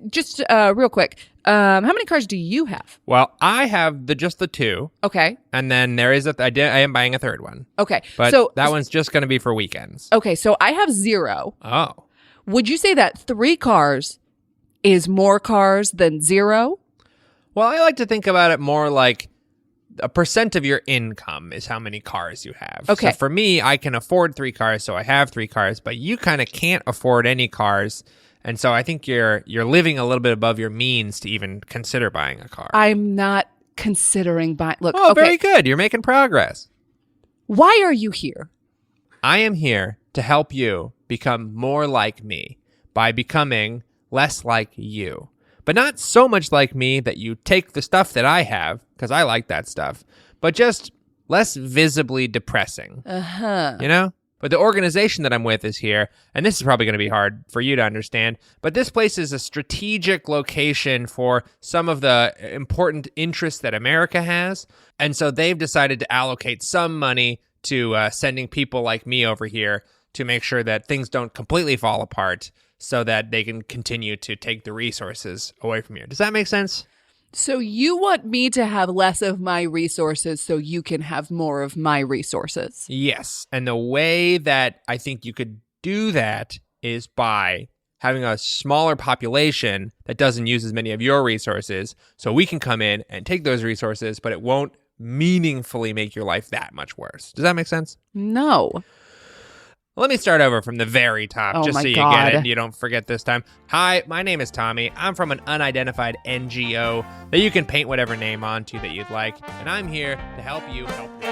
Just real quick. How many cars do you have? Well, I have just the two. Okay. And then there is I am buying a third one. Okay. But so that one's just going to be for weekends. Okay. So I have 0. Oh. Would you say that 3 cars is more cars than 0? Well, I like to think about it more like a percent of your income is how many cars you have. Okay. So for me, I can afford 3 cars, so I have 3 cars, but you kind of can't afford any cars. And so I think you're living a little bit above your means to even consider buying a car. I'm not considering buying. Look, oh, okay. Very good. You're making progress. Why are you here? I am here to help you become more like me by becoming less like you. But not so much like me that you take the stuff that I have, because I like that stuff, but just less visibly depressing. Uh-huh. You know? But the organization that I'm with is here, and this is probably going to be hard for you to understand, but this place is a strategic location for some of the important interests that America has, and so they've decided to allocate some money to sending people like me over here to make sure that things don't completely fall apart so that they can continue to take the resources away from you. Does that make sense? So you want me to have less of my resources so you can have more of my resources? Yes. And the way that I think you could do that is by having a smaller population that doesn't use as many of your resources, so we can come in and take those resources, but it won't meaningfully make your life that much worse. Does that make sense? No. Let me start over from the very top, just so you God. get it and you don't forget this time. Hi, my name is Tommy. I'm from an unidentified NGO that you can paint whatever name onto that you'd like, and I'm here to help you help me.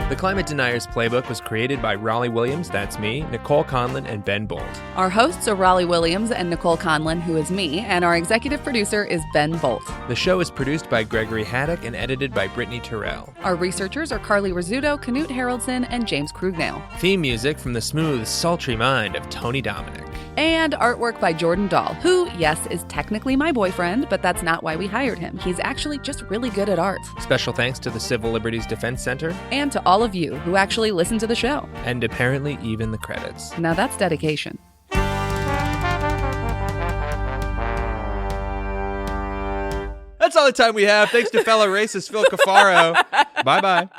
The Climate Deniers Playbook was created by Rollie Williams, that's me, Nicole Conlan, and Ben Boult. Our hosts are Rollie Williams and Nicole Conlan, who is me, and our executive producer is Ben Boult. The show is produced by Gregory Haddock and edited by Brittany Terrell. Our researchers are Carly Rizzuto, Canute Haroldson, and James Crugnale. Theme music from the smooth, sultry mind of Tony Dominic. And artwork by Jordan Dahl, who, yes, is technically my boyfriend, but that's not why we hired him. He's actually just really good at art. Special thanks to the Civil Liberties Defense Center. And to all of you who actually listen to the show. And apparently even the credits. Now that's dedication. That's all the time we have. Thanks to fellow racist Phil Cafaro. Bye-bye.